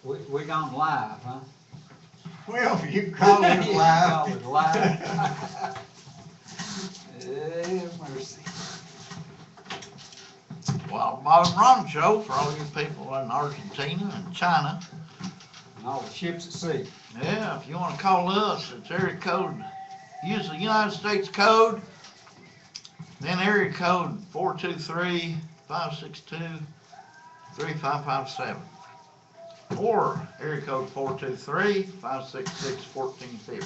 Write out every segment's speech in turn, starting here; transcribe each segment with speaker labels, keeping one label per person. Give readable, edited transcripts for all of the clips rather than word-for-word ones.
Speaker 1: We gone live, huh?
Speaker 2: Well, you can call it
Speaker 1: You
Speaker 2: live.
Speaker 1: call it live. Yeah, mercy.
Speaker 3: Well, Bob and Ron Show for all you people in Argentina and China.
Speaker 1: And all the ships at sea.
Speaker 3: Yeah, if you want to call us, it's area code, use the United States code, then area code 423-562-3557. Or area code 423-566-1450.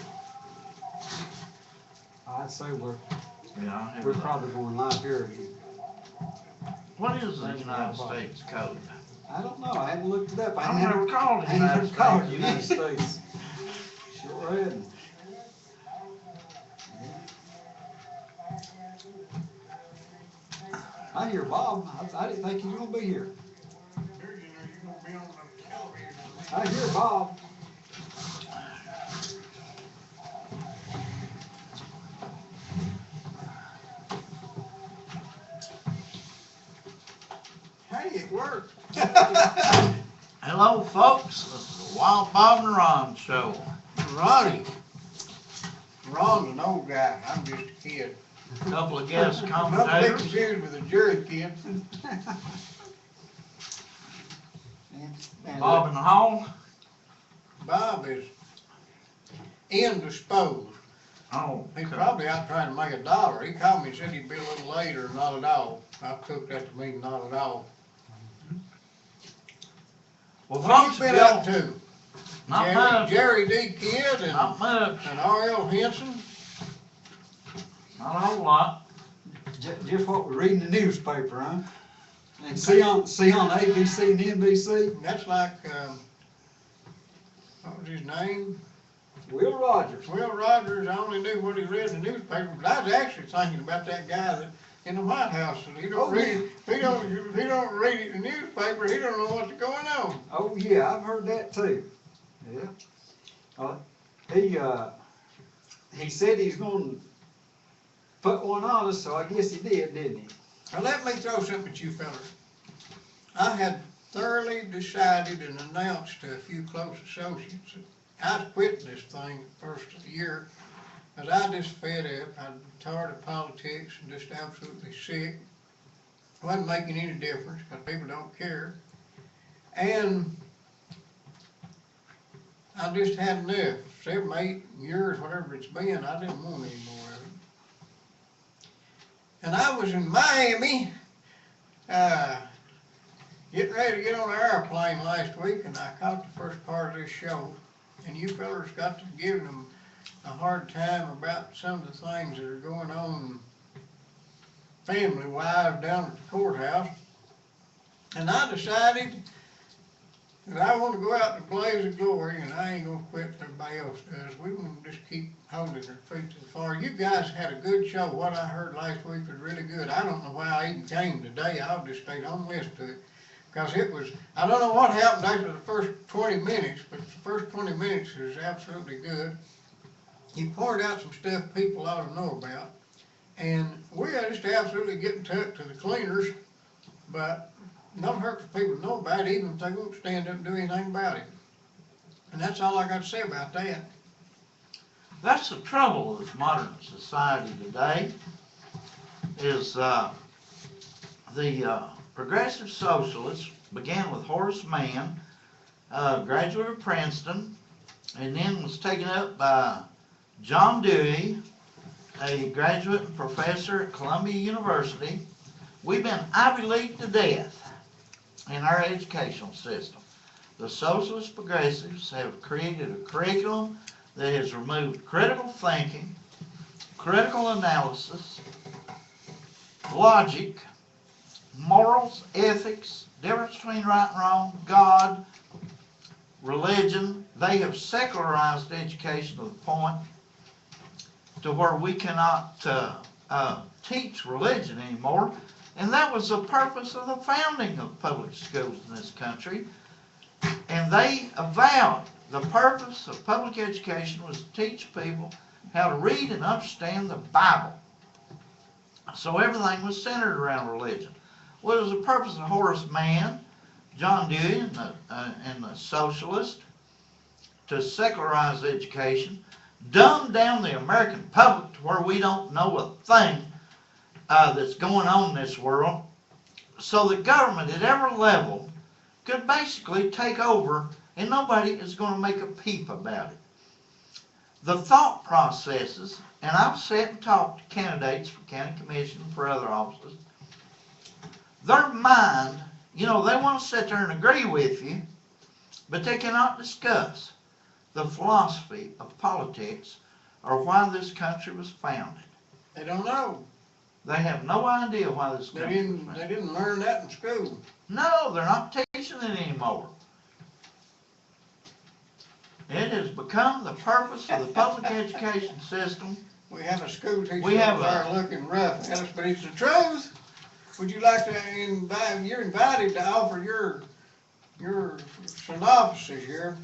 Speaker 1: I'd say we're
Speaker 3: Yeah,
Speaker 1: probably going live here again.
Speaker 3: what is the United States code?
Speaker 1: I don't know. I hadn't looked it up.
Speaker 3: I've never called the
Speaker 1: I ain't
Speaker 3: United
Speaker 1: never called the
Speaker 3: States.
Speaker 1: United States. Sure hadn't. I hear Bob. I didn't think he was gonna be here. I hear Bob.
Speaker 2: Hey, it worked.
Speaker 3: Hello, folks. This is the Wild Bob and Ron Show.
Speaker 2: Ronnie. Ron's an old guy. I'm just a kid.
Speaker 3: A couple of guest
Speaker 2: Not to be
Speaker 3: commentators.
Speaker 2: confused with a jury kid.
Speaker 1: And
Speaker 3: Bob in the hall.
Speaker 2: Bob is indisposed.
Speaker 3: Oh,
Speaker 2: He's
Speaker 3: okay.
Speaker 2: probably out trying to make $1. He called me and said he'd be a little later, not at all. I took that to mean not at all.
Speaker 3: Well,
Speaker 2: What
Speaker 3: folks,
Speaker 2: you been up
Speaker 3: Bill,
Speaker 2: to?
Speaker 3: not
Speaker 2: Jerry,
Speaker 3: much.
Speaker 2: Jerry D. Kidd and
Speaker 3: Not much.
Speaker 2: R.L. Henson?
Speaker 3: Not a whole lot.
Speaker 1: just what we read in the newspaper, huh? And see on ABC and NBC.
Speaker 2: That's like, what was his name?
Speaker 1: Will Rogers.
Speaker 2: Will Rogers. I only knew what he read in the newspaper, but I was actually thinking about that guy that in the White House. And he don't read it. He don't read it in the newspaper. He don't know what's going on.
Speaker 1: Oh yeah, I've heard that too. Yeah. He said he's going to put one on us, so I guess he did, didn't he?
Speaker 2: Now let me throw something at you fellas. I had thoroughly decided and announced to a few close associates that I'd quit this thing the first of the year, because I just fed up. I'm tired of politics and just absolutely sick. It wasn't making any difference because people don't care. And I just had enough. 7, 8 years, whatever it's been, I didn't want any more of it. And I was in Miami, getting ready to get on an airplane last week, and I caught the first part of this show. And you fellas got to giving them a hard time about some of the things that are going on family-wise down at the courthouse. And I decided that I want to go out in a blaze of glory, and I ain't going to quit what everybody else does. We want to just keep holding our feet to the fire. You guys had a good show. What I heard last week was really good. I don't know why I even came today. I'll just stay home and listen to it. Because it was, I don't know what happened after the first 20 minutes, but the first 20 minutes was absolutely good. He poured out some stuff people ought to know about. And we are just absolutely getting took to the cleaners, but not hurt for people to know about it, even if they won't stand up and do anything about it. And that's all I got to say about that.
Speaker 3: That's the trouble with modern society today, is the progressive socialists began with Horace Mann, graduate of Princeton, and then was taken up by John Dewey, a graduate and professor at Columbia University. We've been Ivy League to death in our educational system. The socialist progressives have created a curriculum that has removed critical thinking, critical analysis, logic, morals, ethics, difference between right and wrong, God, religion. They have secularized education to the point to where we cannot teach religion anymore. And that was the purpose of the founding of public schools in this country. And they avowed the purpose of public education was to teach people how to read and understand the Bible. So everything was centered around religion. Well, it was the purpose of Horace Mann John Dewey and the socialists to secularize education, dumb down the American public to where we don't know a thing that's going on in this world, so the government at every level could basically take over and nobody is going to make a peep about it. The thought processes, and I've sat and talked to candidates for county commission and for other offices, their mind, you know, they want to sit there and agree with you, but they cannot discuss the philosophy of politics or why this country was founded.
Speaker 2: They don't know.
Speaker 3: They have no idea why this
Speaker 2: They
Speaker 3: country was
Speaker 2: didn't,
Speaker 3: founded.
Speaker 2: they didn't learn that in school.
Speaker 3: No, they're not teaching it anymore. It has become the purpose of the public education system.
Speaker 2: We have a school teacher
Speaker 3: We have
Speaker 2: up there looking rough at us, but it's the truth. Would you like to invite, you're invited to offer your synopsis here.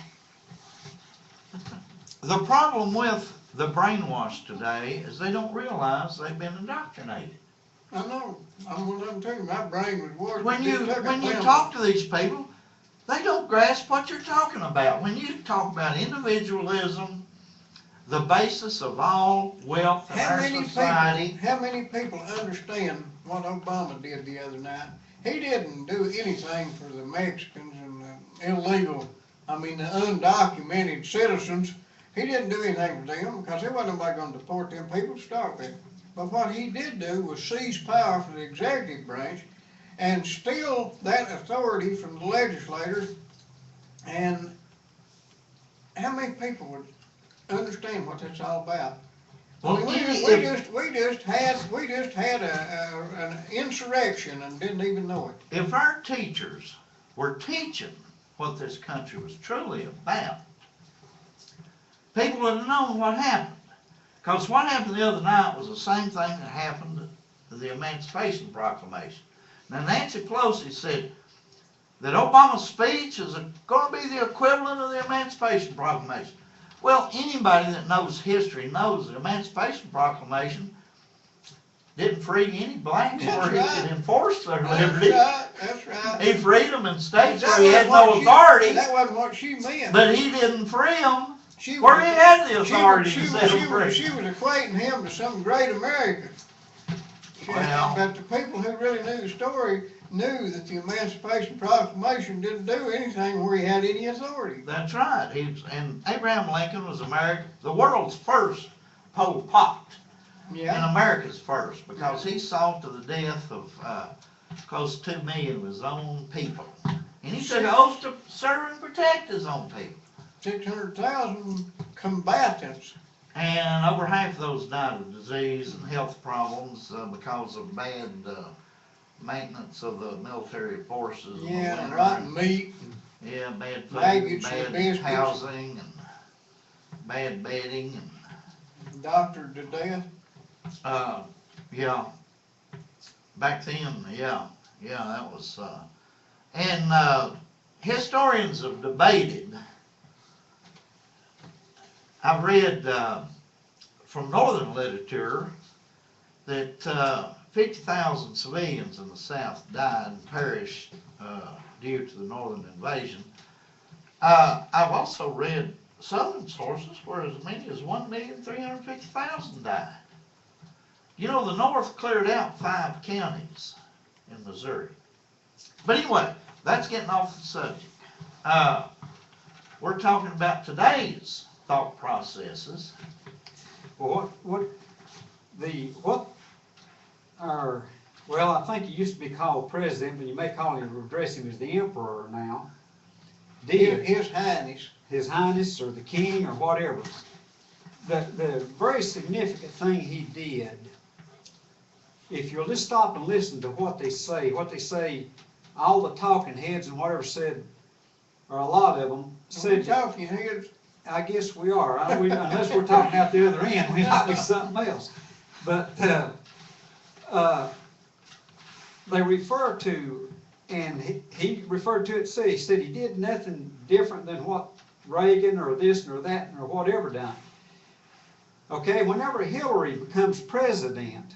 Speaker 3: The problem with the brainwashed today is they don't realize they've been indoctrinated.
Speaker 2: I know, I'm one of them too, my brain was warped.
Speaker 3: When you talk to these people, they don't grasp what you're talking about. When you talk about individualism, the basis of all wealth in our society.
Speaker 2: How many people understand what Obama did the other night? He didn't do anything for the Mexicans and the the undocumented citizens. He didn't do anything for them because there wasn't nobody going to deport them people to start with. But what he did do was seize power from the executive branch and steal that authority from the legislators. And how many people would understand what that's all about?
Speaker 3: Well,
Speaker 2: I mean, we just had an insurrection and didn't even know it.
Speaker 3: If our teachers were teaching what this country was truly about, people would have known what happened. Because what happened the other night was the same thing that happened to the Emancipation Proclamation. Now, Nancy Pelosi said that Obama's speech is going to be the equivalent of the Emancipation Proclamation. Well, anybody that knows history knows the Emancipation Proclamation didn't free any blacks where he could enforce their liberty.
Speaker 2: That's right.
Speaker 3: He freed them in states where he had no authority,
Speaker 2: That wasn't what she meant.
Speaker 3: but he didn't free them where he had the authority to set them free.
Speaker 2: She was equating him to some great American.
Speaker 3: Well,
Speaker 2: but the people who really knew the story knew that the Emancipation Proclamation didn't do anything where he had any authority.
Speaker 3: That's right. And Abraham Lincoln was the world's first Pol Pot,
Speaker 2: Yeah.
Speaker 3: and America's first, because he saw to the death of close to 2 million of his own people. And he took an oath to serve and protect his own people.
Speaker 2: 600,000 combatants.
Speaker 3: And over half of those died of disease and health problems because of bad maintenance of the military forces.
Speaker 2: Yeah, and rotten meat.
Speaker 3: Yeah, bad food,
Speaker 2: Maggots
Speaker 3: bad
Speaker 2: and biscuits.
Speaker 3: housing, and bad bedding,
Speaker 2: Doctored to death.
Speaker 3: and yeah. Back then, yeah, that was. And historians have debated. I've read from northern literature that 50,000 civilians in the South died and perished due to the northern invasion. I've also read southern sources where as many as 1,350,000 died. You know, the North cleared out 5 counties in Missouri. But anyway, that's getting off the subject. We're talking about today's thought processes.
Speaker 1: Well, I think he used to be called president, but you may call him, address him as the emperor now.
Speaker 2: His Highness.
Speaker 1: His Highness or the King or whatever. The very significant thing he did, if you'll just stop and listen to what they say, all the talking heads and whatever said, or a lot of them said,
Speaker 2: Talking heads.
Speaker 1: I guess we are. Unless we're talking out the other end, we might be something else. But they refer to, and he referred to it, he said he did nothing different than what Reagan or this or that or whatever done. Okay, whenever Hillary becomes president,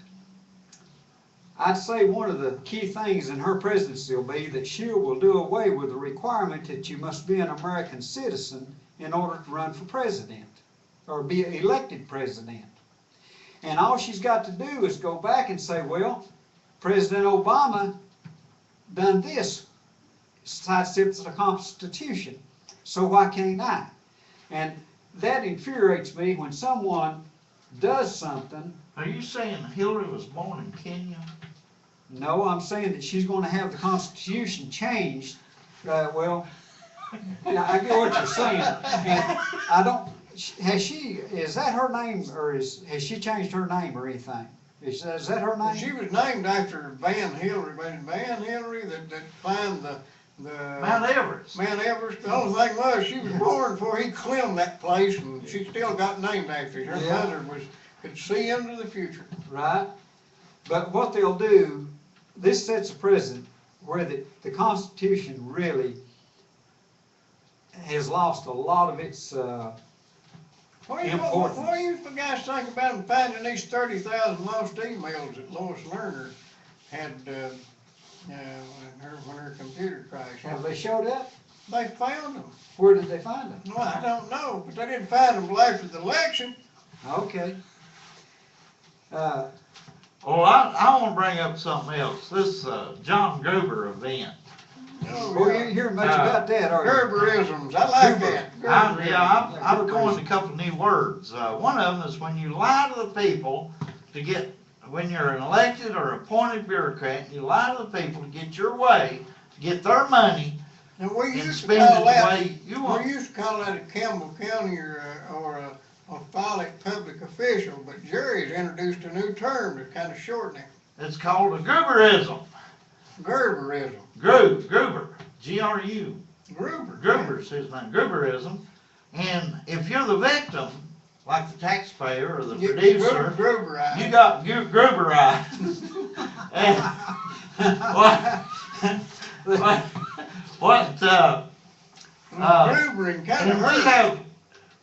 Speaker 1: I'd say one of the key things in her presidency will be that she will do away with the requirement that you must be an American citizen in order to run for president or be elected president. And all she's got to do is go back and say, well, President Obama done this, sidesteps the Constitution, so why can't I? And that infuriates me when someone does something.
Speaker 3: Are you saying Hillary was born in Kenya?
Speaker 1: No, I'm saying that she's gonna have the Constitution changed. Well, I get what you're saying, and I don't, is that her name, or has she changed her name or anything? Is that her name?
Speaker 2: She was named after Van Hillary, but Van Hillary that climbed the
Speaker 3: Mount Everest.
Speaker 2: Mount Everest. The only thing was, she was born before he climbed that place, and she still got named after her. Her
Speaker 1: Yeah.
Speaker 2: mother could see into the future.
Speaker 1: Right? But what they'll do, this sets a precedent where the Constitution really has lost a lot of its
Speaker 2: What do
Speaker 1: importance.
Speaker 2: you guys think about them finding these 30,000 lost emails that Lois Lerner had when her computer crashed?
Speaker 1: Have they showed up?
Speaker 2: They found them.
Speaker 1: Where did they find them?
Speaker 2: No, I don't know, but they didn't find them till after the election.
Speaker 1: Okay.
Speaker 3: Well, I want to bring up something else. This John Gruber event.
Speaker 1: Oh, you hear much about that, are you?
Speaker 2: Gerberisms, I like that.
Speaker 3: I've coined a couple new words. One of them is when you lie to the people to get, when you're an elected or appointed bureaucrat, you lie to the people to get your way, get their money,
Speaker 2: And we
Speaker 3: and
Speaker 2: used to
Speaker 3: spend it
Speaker 2: call
Speaker 3: the
Speaker 2: that,
Speaker 3: way you want.
Speaker 2: we used to call that a Campbell County or a phallic public official, but Jerry's introduced a new term to kind of shorten it.
Speaker 3: It's called a Gruberism.
Speaker 2: Gerberism.
Speaker 3: Gruber, G-R-U.
Speaker 2: Gruber.
Speaker 3: Gruber's his name, Gruberism. And if you're the victim, like the taxpayer or the producer,
Speaker 2: Gruberized.
Speaker 3: you got Gruberized. And
Speaker 2: Grubering kind of
Speaker 3: and
Speaker 2: hurt.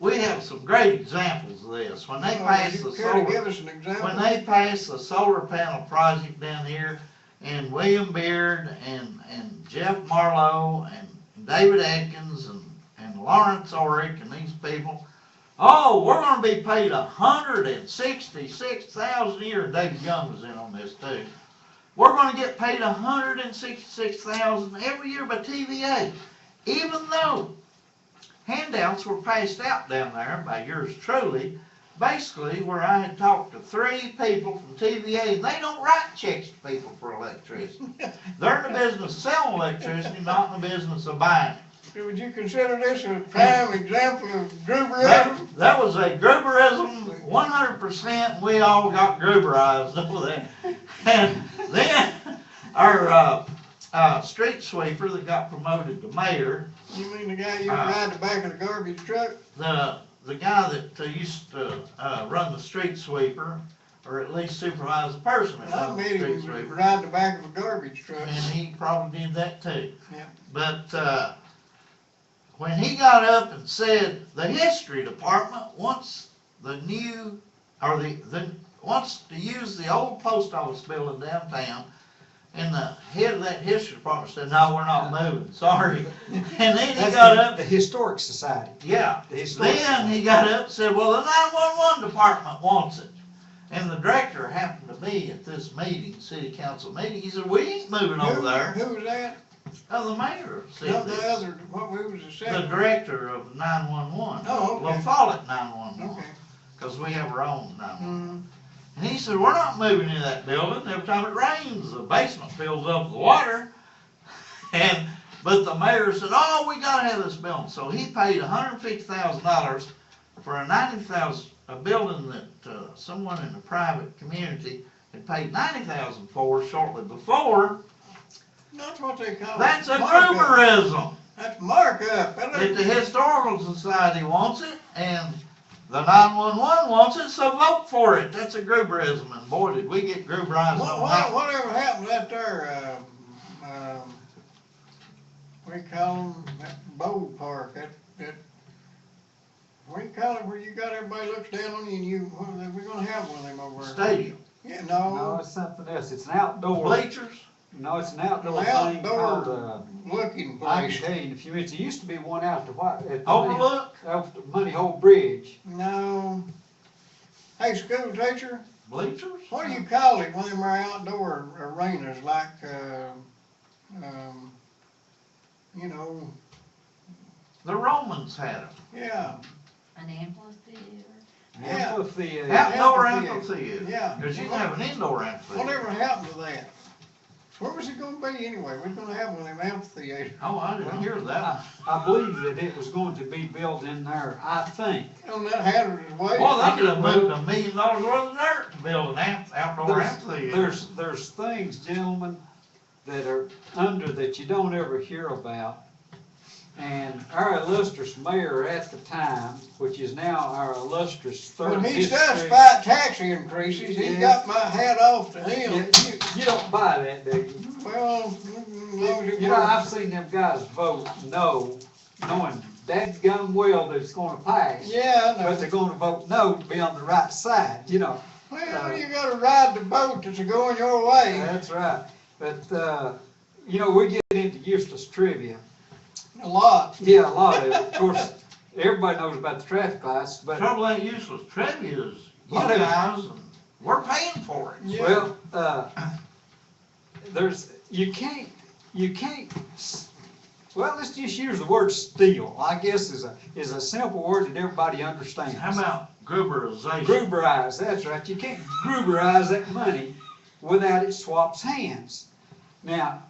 Speaker 3: we have some great examples of this. When they pass
Speaker 2: You
Speaker 3: the
Speaker 2: care to
Speaker 3: solar,
Speaker 2: give us an example?
Speaker 3: when they passed the solar panel project down here, and William Beard and Jeff Marlowe and David Atkins and Lawrence Orick and these people, oh, we're gonna be paid $166,000 a year. David Young was in on this too. We're gonna get paid $166,000 every year by TVA, even though handouts were passed out down there by yours truly, basically where I had talked to 3 people from TVA, and they don't write checks to people for electricity. They're in the business of selling electricity, not in the business of buying it.
Speaker 2: Would you consider this a prime example of Gruberism?
Speaker 3: That was a Gruberism, 100%, we all got Gruberized over that. And then our street sweeper that got promoted to mayor,
Speaker 2: You mean the guy you ride the back of the garbage truck?
Speaker 3: the guy that used to run the street sweeper, or at least supervise the person that
Speaker 2: I
Speaker 3: runs the
Speaker 2: met
Speaker 3: street
Speaker 2: him
Speaker 3: sweeper.
Speaker 2: ride the back of a garbage truck.
Speaker 3: And he probably did that too.
Speaker 2: Yeah.
Speaker 3: But when he got up and said the history department wants the new, or wants to use the old post office building downtown, and the head of that history department said, no, we're not moving, sorry. And then he
Speaker 1: That's
Speaker 3: got up.
Speaker 1: the Historic Society.
Speaker 3: Yeah.
Speaker 1: The Historic
Speaker 3: Then
Speaker 1: Society.
Speaker 3: he got up and said, well, the 911 department wants it. And the director happened to be at this meeting, city council meeting. He said, we ain't moving over there.
Speaker 2: Who was that?
Speaker 3: Oh, the mayor said
Speaker 2: No, the
Speaker 3: this.
Speaker 2: other, who was the
Speaker 3: The
Speaker 2: second?
Speaker 3: director of 911.
Speaker 2: Oh, okay.
Speaker 3: We'll call it 911,
Speaker 2: Okay.
Speaker 3: because we have our own 911.
Speaker 2: Mhm.
Speaker 3: And he said, we're not moving into that building. Every time it rains, the basement fills up with water. But the mayor said, oh, we gotta have this building. So he paid $150,000 for a building that someone in the private community had paid $90,000 for shortly before.
Speaker 2: That's what they call it.
Speaker 3: That's a
Speaker 2: Markup.
Speaker 3: Gruberism.
Speaker 2: That's markup.
Speaker 3: That the Historical Society wants it, and the 911 wants it, so vote for it. That's a Gruberism, and boy, did we get Gruberized on that.
Speaker 2: Whatever happened to that there, what do you call them, that bowl park, that, what do you call it, where you got everybody looks down on you and we're gonna have one of them over there.
Speaker 3: Stadium.
Speaker 2: Yeah,
Speaker 1: No,
Speaker 2: no,
Speaker 1: it's something else. It's an outdoor.
Speaker 3: Bleachers?
Speaker 1: No, it's an
Speaker 2: an
Speaker 1: outdoor thing called,
Speaker 2: outdoor looking
Speaker 1: I can
Speaker 2: place.
Speaker 1: tell you in a few minutes. There used to be one out the at the
Speaker 3: Overlook?
Speaker 1: Money Hole Bridge.
Speaker 2: No. Hey, school teacher,
Speaker 3: Bleachers?
Speaker 2: what do you call it when them are outdoor arenas like, you know,
Speaker 3: The Romans had them.
Speaker 2: yeah,
Speaker 4: An amphitheater.
Speaker 2: Yeah.
Speaker 1: Amphitheater.
Speaker 3: Outdoor
Speaker 2: amphitheater.
Speaker 3: amphitheater.
Speaker 2: Yeah.
Speaker 3: Because you can have an indoor amphitheater.
Speaker 2: whatever happened to that? Where was it gonna be anyway? We're gonna have one of them amphitheaters.
Speaker 3: Oh, I didn't hear that.
Speaker 1: I believe that it was going to be built in there, I think.
Speaker 2: On that hazardous waste.
Speaker 3: Well, they could have moved $1 million worth of dirt to build an outdoor amphitheater.
Speaker 1: There's things, gentlemen, that are under that you don't ever hear about. And our illustrious mayor at the time, which is now our illustrious third
Speaker 2: When he
Speaker 1: district.
Speaker 2: does fight tax increases, he's
Speaker 1: Yeah.
Speaker 2: got my hat off to
Speaker 1: Yeah,
Speaker 2: him.
Speaker 1: you don't buy that, do you?
Speaker 2: Well, as long as it
Speaker 1: You know,
Speaker 2: works.
Speaker 1: I've seen them guys vote no, knowing dadgum well that it's gonna pass.
Speaker 2: Yeah, I
Speaker 1: But
Speaker 2: know.
Speaker 1: they're gonna vote no to be on the right side, you know.
Speaker 2: Well, you gotta ride the boat that's going your way.
Speaker 1: That's right. But, you know, we get into useless trivia.
Speaker 2: A lot.
Speaker 1: Yeah, a lot of it. Of course, everybody knows about the traffic lights, but,
Speaker 3: Trouble ain't useless trivia is you
Speaker 1: Lot of-
Speaker 3: guys, and we're paying for it.
Speaker 2: Yeah.
Speaker 1: well, you can't, well, let's just use the word steal, I guess is a simple word that everybody understands.
Speaker 3: How about Gruberization?
Speaker 1: Gruberize, that's right. You can't gruberize that money without it swaps hands. Now,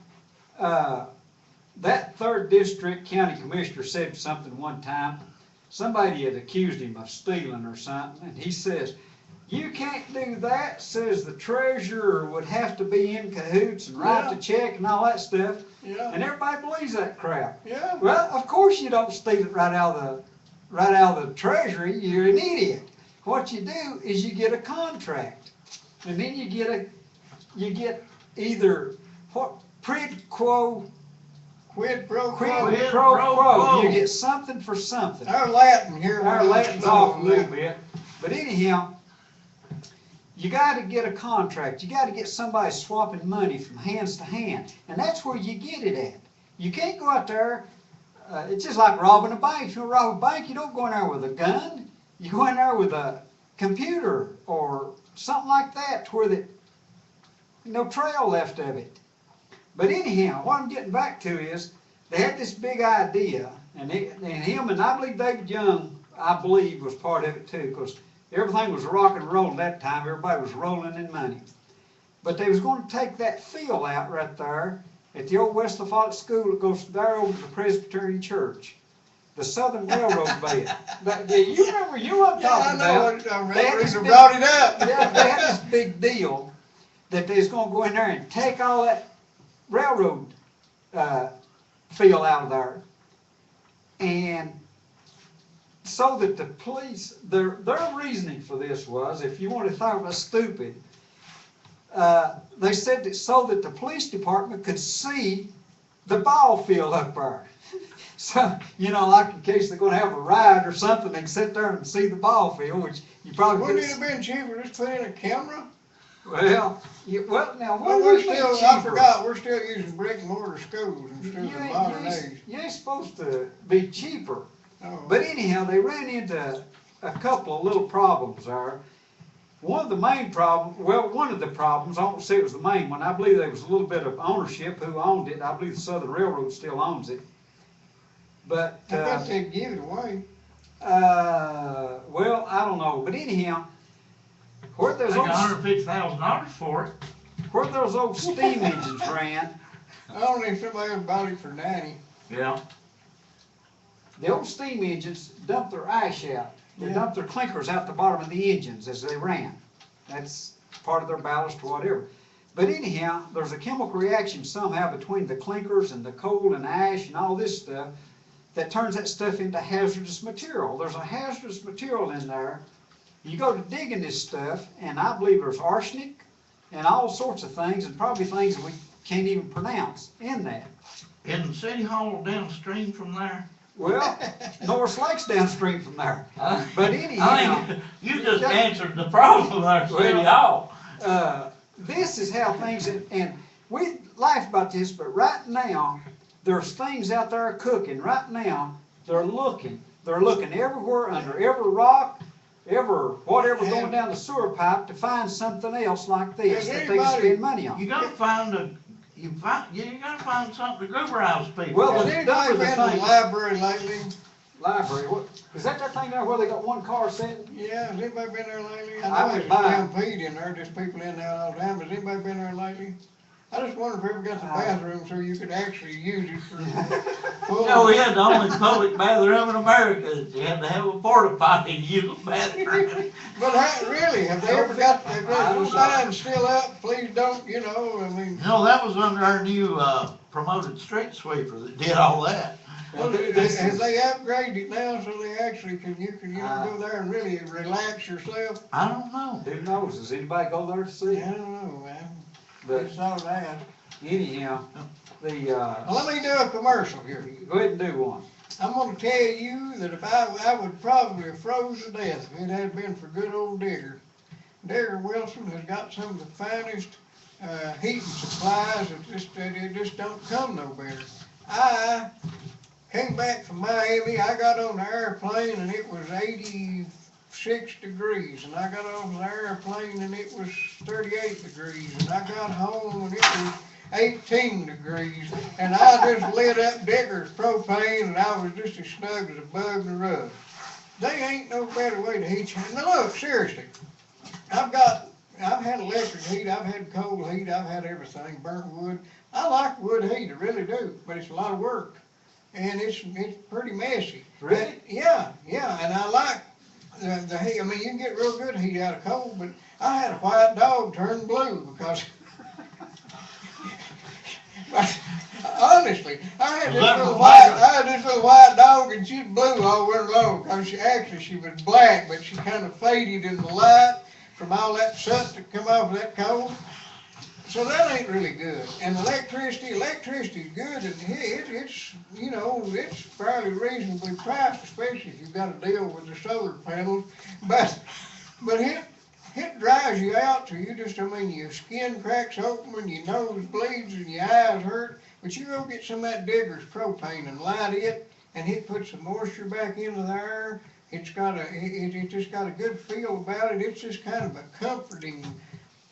Speaker 1: that third district county commissioner said something one time. Somebody had accused him of stealing or something, and he says, "You can't do that," says the treasurer would have to be in cahoots and write the check and all that stuff.
Speaker 2: Yeah,
Speaker 1: And everybody believes that crap.
Speaker 2: yeah.
Speaker 1: Well, of course you don't steal it right out of the treasury. You're an idiot. What you do is you get a contract, and then you get either what quid pro
Speaker 2: Quid pro
Speaker 1: quid
Speaker 2: quo.
Speaker 3: Quid
Speaker 1: pro
Speaker 3: pro
Speaker 1: quo.
Speaker 3: quo.
Speaker 1: You get something for something.
Speaker 2: Our Latin here.
Speaker 1: Our
Speaker 2: was
Speaker 1: Latin's
Speaker 2: slow
Speaker 1: off a
Speaker 2: on
Speaker 1: little
Speaker 2: that.
Speaker 1: bit, but anyhow, you got to get a contract. You got to get somebody swapping money from hands to hand, and that's where you get it at. You can't go out there. It's just like robbing a bank. If you rob a bank, you don't go in there with a gun. You go in there with a computer or something like that, to where that no trail left of it. But anyhow, what I'm getting back to is they had this big idea, and him and I believe David Young, I believe, was part of it too, because everything was rock and roll at that time. Everybody was rolling in money. But they was going to take that field out right there at the old West Lafayette School that goes there over to the Presbyterian Church, the Southern Railroad bed. You remember, you know what I'm
Speaker 2: Yeah, I
Speaker 1: talking
Speaker 2: know
Speaker 1: about.
Speaker 2: what, I
Speaker 1: They had
Speaker 2: remember
Speaker 1: this
Speaker 2: you
Speaker 1: big-
Speaker 2: brought it up.
Speaker 1: Yeah, they had this big deal that they was gonna go in there and take all that railroad, field out of there. And so that the police, their reasoning for this was, if you want to talk about stupid, they said that so that the police department could see the ball field up there. So, you know, like in case they're gonna have a ride or something, they can sit there and see the ball field, which you probably
Speaker 2: Wouldn't
Speaker 1: could.
Speaker 2: it have been cheaper just put in a camera?
Speaker 1: Well, now,
Speaker 2: Well,
Speaker 1: what
Speaker 2: we're
Speaker 1: would be
Speaker 2: still, I
Speaker 1: cheaper?
Speaker 2: forgot, we're still using brick and mortar schools instead
Speaker 1: You
Speaker 2: of
Speaker 1: ain't,
Speaker 2: modern
Speaker 1: you ain't-
Speaker 2: age.
Speaker 1: you ain't supposed to be cheaper.
Speaker 2: Oh.
Speaker 1: But anyhow, they ran into a couple of little problems there. One of the problems, I won't say it was the main one, I believe there was a little bit of ownership, who owned it. I believe the Southern Railroad still owns it. But,
Speaker 2: I bet they'd give it away.
Speaker 1: well, I don't know, but anyhow, where
Speaker 3: I
Speaker 1: those
Speaker 3: got
Speaker 1: old,
Speaker 3: $150,000 for it.
Speaker 1: where those old steam engines ran,
Speaker 2: I don't think somebody ever bought it for 90.
Speaker 3: Yeah.
Speaker 1: the old steam engines dumped their ash out. They
Speaker 2: Yeah.
Speaker 1: dumped their clinkers out the bottom of the engines as they ran. That's part of their ballast or whatever. But anyhow, there's a chemical reaction somehow between the clinkers and the coal and ash and all this stuff that turns that stuff into hazardous material. There's a hazardous material in there. You go to digging this stuff, and I believe there's arsenic and all sorts of things, and probably things that we can't even pronounce in that.
Speaker 3: In City Hall downstream from there.
Speaker 1: Well, Norris Lake's downstream from there.
Speaker 3: I
Speaker 1: But anyhow,
Speaker 3: think you just answered the problem there, City Hall.
Speaker 1: this is how things, and we laugh about this, but right now, there's things out there cooking right now. They're looking everywhere, under every rock, whatever going down the sewer pipe to find something else like this that they can spend money on.
Speaker 3: You gotta find you gotta find something to grooverize people.
Speaker 1: Well,
Speaker 2: Has
Speaker 1: that
Speaker 2: anybody
Speaker 1: was the
Speaker 2: been to the
Speaker 1: thing.
Speaker 2: library lately?
Speaker 1: Library, what, is that thing there where they got one car sitting?
Speaker 2: Yeah, has anybody been there lately?
Speaker 1: I
Speaker 2: I know
Speaker 1: went
Speaker 2: there's a
Speaker 1: by.
Speaker 2: stampede in there, there's people in there all the time, has anybody been there lately? I just wonder if we ever got the bathroom so you could actually use it for.
Speaker 3: You know, we had the only public bathroom in America. You had to have a porta potty to use the bathroom.
Speaker 2: But really, have they ever got, if
Speaker 1: I
Speaker 2: there's
Speaker 1: don't
Speaker 2: a
Speaker 1: know.
Speaker 2: sign still up, please don't, you know, I mean.
Speaker 3: No, that was under our new, promoted street sweeper that did all that.
Speaker 2: Well, have they upgraded it now so they actually you can go there and really relax yourself?
Speaker 3: I don't know.
Speaker 1: Who knows, does anybody go there to see
Speaker 2: I
Speaker 1: it?
Speaker 2: don't know, man.
Speaker 1: But
Speaker 2: It's all that.
Speaker 1: anyhow,
Speaker 2: Well, let me do a commercial here.
Speaker 1: go ahead and do one.
Speaker 2: I'm gonna tell you that if I would probably have froze to death if it had been for good old Digger. Digger Wilson has got some of the finest, heating supplies that it just don't come no better. I came back from Miami, I got on the airplane and it was 86 degrees, and I got off the airplane and it was 38 degrees, and I got home and it was 18 degrees, and I just lit up Digger's propane and I was just as snug as a bug in the rug. They ain't no better way to heat you. Now look, seriously, I've had electric heat, I've had coal heat, I've had everything, burnt wood. I like wood heat, I really do, but it's a lot of work, and it's pretty messy.
Speaker 1: Really?
Speaker 2: Yeah, and I like the heat. I mean, you can get real good heat out of coal, but I had a white dog turn blue because honestly, I had this little white dog, and she's blue all winter long because she was black, but she kind of faded in the light from all that soot that come off of that coal. So that ain't really good. And electricity's good, and it's you know, it's fairly reasonably priced, especially if you've got to deal with the solar panels. But it dries you out till your skin cracks open and your nose bleeds and your eyes hurt. But you go get some of that Digger's propane and light it, and it puts some moisture back into the air. It's just got a good feel about it. It's just kind of a comforting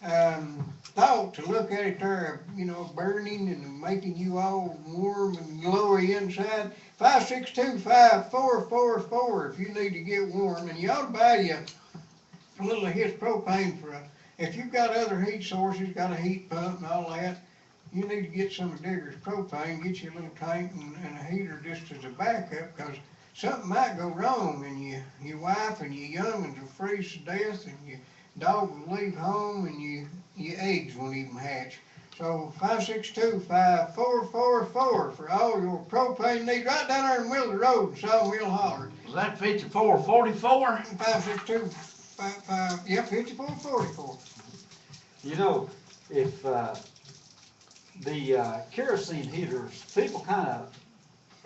Speaker 2: thought to look at it there, you know, burning and making you all warm and glowy inside. 562-5444 if you need to get warm, and you ought to buy you a little of his propane if you've got other heat sources, got a heat pump and all that, you need to get some of Digger's propane, get you a little tank and a heater just as a backup, because something might go wrong and your wife and your young'uns will freeze to death, and your dog will leave home, and your eggs won't even hatch. So 562-5444 for all your propane needs, right down there in the middle of the road in Sawmill Holler.
Speaker 3: Was that 5444?
Speaker 2: 5444.
Speaker 1: You know, if the kerosene heaters, people kind of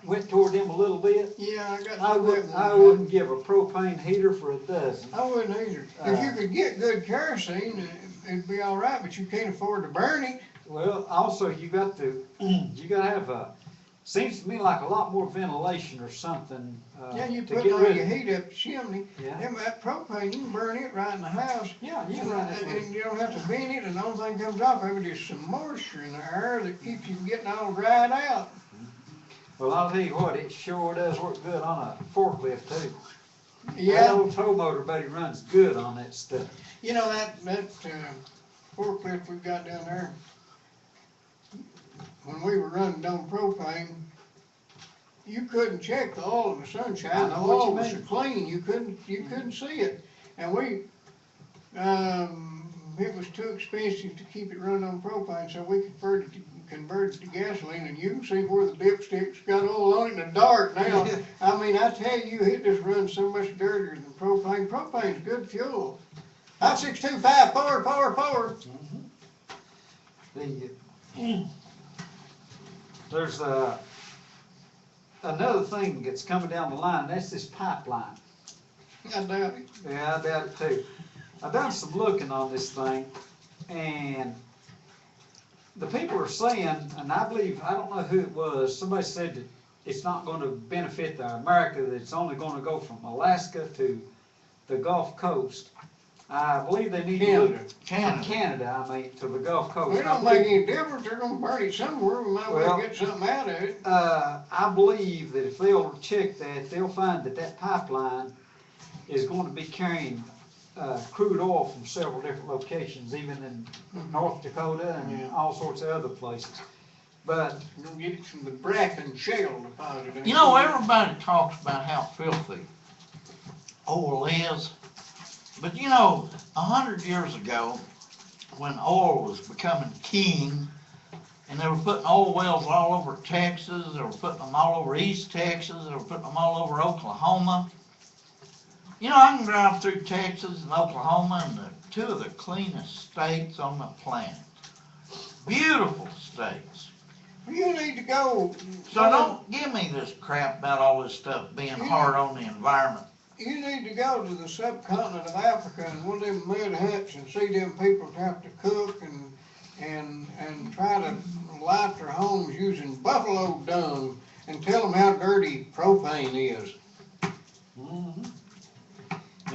Speaker 1: went toward them a little bit.
Speaker 2: Yeah,
Speaker 1: I wouldn't give a propane heater for a dozen.
Speaker 2: I wouldn't either. If you could get good kerosene, it'd be all right, but you can't afford to burn it.
Speaker 1: Well, also you got to have seems to me like a lot more ventilation or something.
Speaker 2: Yeah, you
Speaker 1: to
Speaker 2: put
Speaker 1: get
Speaker 2: all
Speaker 1: rid
Speaker 2: your
Speaker 1: of.
Speaker 2: heat up the chimney.
Speaker 1: Yeah.
Speaker 2: Then that propane, you can burn it right in the house.
Speaker 1: Yeah, you can run it.
Speaker 2: And you don't have to vent it, and the only thing comes off of it is some moisture in the air that keeps you from getting all dried out.
Speaker 1: Well, I'll tell you what, it sure does work good on a forklift too. That
Speaker 2: Yeah,
Speaker 1: old tow motor, buddy, runs good on that stuff.
Speaker 2: you know that forklift we've got down there, when we were running on propane, you couldn't check the oil in the sunshine.
Speaker 1: I
Speaker 2: The
Speaker 1: know what you
Speaker 2: oil was so
Speaker 1: mean.
Speaker 2: clean, you couldn't see it. And it was too expensive to keep it running on propane, so we converted to gasoline, and you can see where the dipstick's got oil on it in the dark now. I mean, I tell you, it just runs so much dirtier than propane. Propane's good fuel. 562-5444.
Speaker 1: There's another thing that's coming down the line, that's this pipeline.
Speaker 2: I doubt it.
Speaker 1: Yeah, I doubt it too. I've done some looking on this thing, And the people are saying, and I believe, I don't know who it was, somebody said that it's not gonna benefit America, that it's only gonna go from Alaska to the Gulf Coast. I believe they need to look, from Canada, I mean, to the Gulf Coast.
Speaker 2: It don't make any difference, they're gonna burn it somewhere, we might well
Speaker 1: Well,
Speaker 2: get something out of it.
Speaker 1: I believe that if they'll check that, they'll find that that pipeline is going to be carrying crude oil from several different locations, even in North Dakota and all sorts of other places. But
Speaker 2: You're gonna get it from the Bracken Shale deposit.
Speaker 3: You know, everybody talks about how filthy oil is, but you know, 100 years ago, when oil was becoming king, and they were putting oil wells all over Texas, they were putting them all over East Texas, they were putting them all over Oklahoma. You know, I can drive through Texas and Oklahoma, and they're two of the cleanest states on the planet. Beautiful states.
Speaker 2: You need to go.
Speaker 3: So don't give me this crap about all this stuff being hard on the environment.
Speaker 2: You need to go to the subcontinent of Africa and one of them mud huts and see them people have to cook and try to light their homes using buffalo dung and tell them how dirty propane is.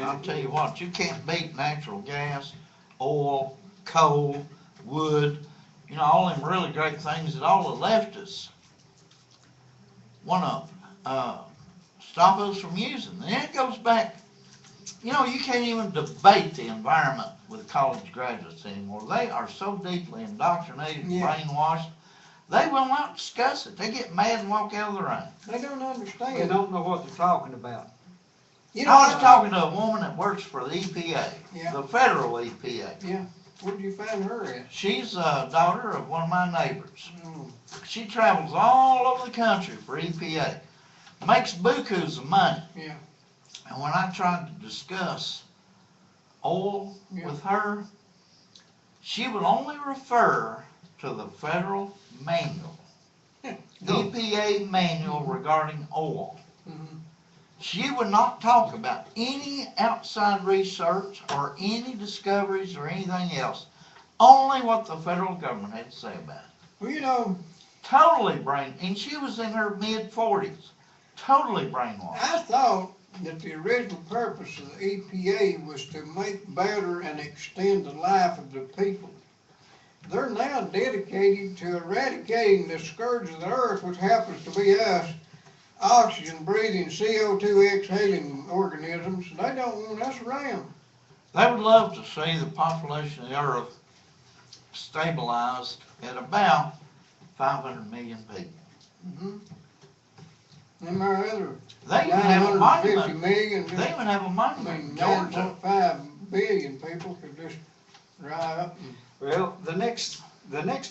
Speaker 3: I'll tell you what, you can't beat natural gas, oil, coal, wood, you know, all them really great things that all the leftists wanna stop us from using. And it goes back, you know, you can't even debate the environment with college graduates anymore. They are so deeply indoctrinated and brainwashed, they will not discuss it. They get mad and walk out of the room.
Speaker 2: They don't understand.
Speaker 1: they don't know what they're talking about.
Speaker 2: You know,
Speaker 3: I was talking to a woman that works for the EPA,
Speaker 2: Yeah.
Speaker 3: the federal EPA.
Speaker 2: Yeah, where'd you find her at?
Speaker 3: She's a daughter of one of my neighbors.
Speaker 2: Mm.
Speaker 3: She travels all over the country for EPA, makes bukus of money.
Speaker 2: Yeah.
Speaker 3: And when I tried to discuss oil with her, she would only refer to the federal manual, EPA manual regarding oil.
Speaker 2: Mm-hmm.
Speaker 3: She would not talk about any outside research or any discoveries or anything else, only what the federal government had to say about it.
Speaker 2: Well, you know,
Speaker 3: Totally and she was in her mid-40s, totally brainwashed.
Speaker 2: I thought that the original purpose of the EPA was to make better and extend the life of the people. They're now dedicated to eradicating the scourge of the earth, which happens to be us, oxygen-breathing, CO2 exhaling organisms. They don't want us around.
Speaker 3: They would love to see the population of the earth stabilized at about 500 million people.
Speaker 2: Mm-hmm. And our other
Speaker 3: They even have a
Speaker 2: 950
Speaker 3: monument.
Speaker 2: million,
Speaker 3: They even have a
Speaker 2: I
Speaker 3: monument
Speaker 2: mean,
Speaker 3: in Georgia.
Speaker 2: 9.5 billion people could just dry up and
Speaker 1: Well, the next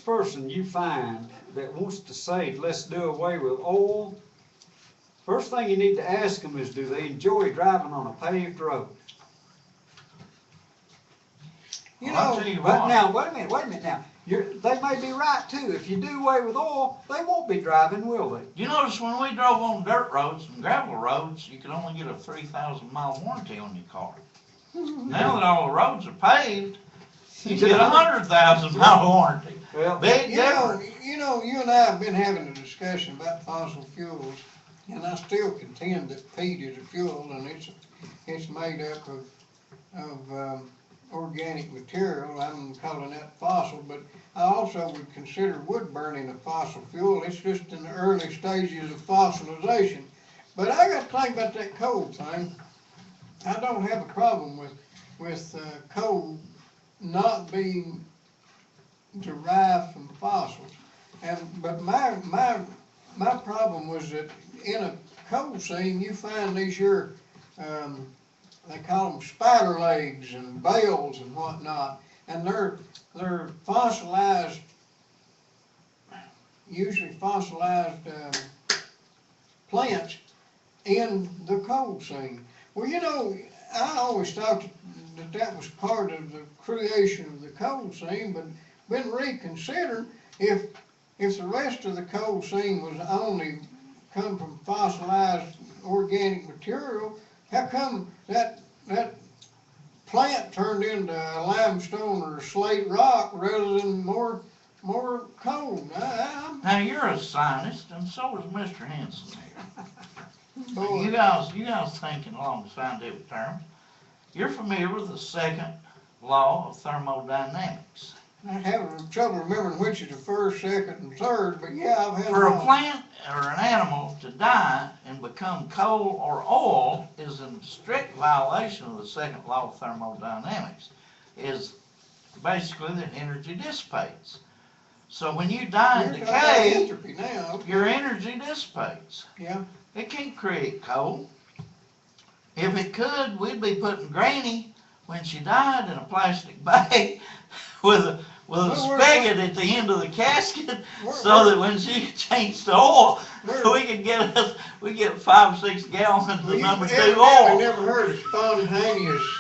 Speaker 1: person you find that wants to say, let's do away with oil, first thing you need to ask them is, do they enjoy driving on a paved road?
Speaker 2: you
Speaker 3: Well, I'll
Speaker 2: know,
Speaker 3: tell you
Speaker 1: But
Speaker 3: what.
Speaker 1: now, wait a minute now. They may be right too. If you do away with oil, they won't be driving, will they?
Speaker 3: You notice when we drove on dirt roads and gravel roads, you could only get a 3,000 mile warranty on your car. Now that all the roads are paved, you get a 100,000 mile warranty.
Speaker 1: Well,
Speaker 3: Big
Speaker 2: you know,
Speaker 3: difference.
Speaker 2: you and I have been having a discussion about fossil fuels, and I still contend that peat is a fuel, and it's made up of organic material. I'm calling that fossil, but I also would consider wood burning a fossil fuel. It's just in the early stages of fossilization. But I got to think about that coal thing. I don't have a problem with coal not being derived from fossils. But my problem was that in a coal seam you find these here they call them spider legs and bales and whatnot, and they're fossilized, usually fossilized plants in the coal seam. Well, you know, I always thought that was part of the creation of the coal seam, but been reconsidered. If the rest of the coal seam was only come from fossilized organic material, how come that plant turned into limestone or slate rock rather than more coal.
Speaker 3: Now, you're a scientist, and so is Mr. Henson here.
Speaker 2: Boy,
Speaker 3: You guys thinking along scientific terms. You're familiar with the second law of thermodynamics.
Speaker 2: I'm having trouble remembering which is the first, second, and third, but yeah, I've had
Speaker 3: For
Speaker 2: them
Speaker 3: a
Speaker 2: all.
Speaker 3: plant or an animal to die and become coal or oil is in strict violation of the second law of thermodynamics. Is basically that energy dissipates. So when you die and
Speaker 2: You're talking about
Speaker 3: decay,
Speaker 2: entropy now.
Speaker 3: your energy dissipates.
Speaker 2: Yeah.
Speaker 3: It can't create coal. If it could, we'd be putting Granny, when she died, in a plastic bag with a spigot at the end of the casket, so that when she changed to oil, we get 5-6 gallons of number 2
Speaker 2: I've
Speaker 3: oil.
Speaker 2: never heard of spontaneous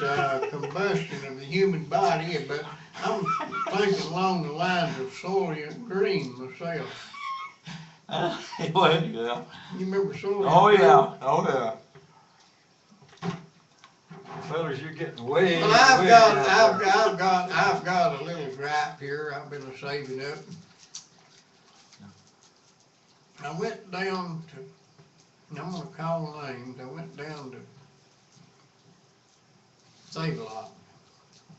Speaker 2: combustion of the human body, but I'm thinking along the lines of Soylent Green myself.
Speaker 3: Well, yeah.
Speaker 2: You remember Soylent
Speaker 3: Oh
Speaker 2: Green?
Speaker 3: yeah, oh yeah.
Speaker 1: Fellas, you're getting way,
Speaker 2: Well, I've
Speaker 1: way
Speaker 2: got a little gripe here. I've been saving up. I went down to, I'm gonna call names. I went down to Save-A-Lot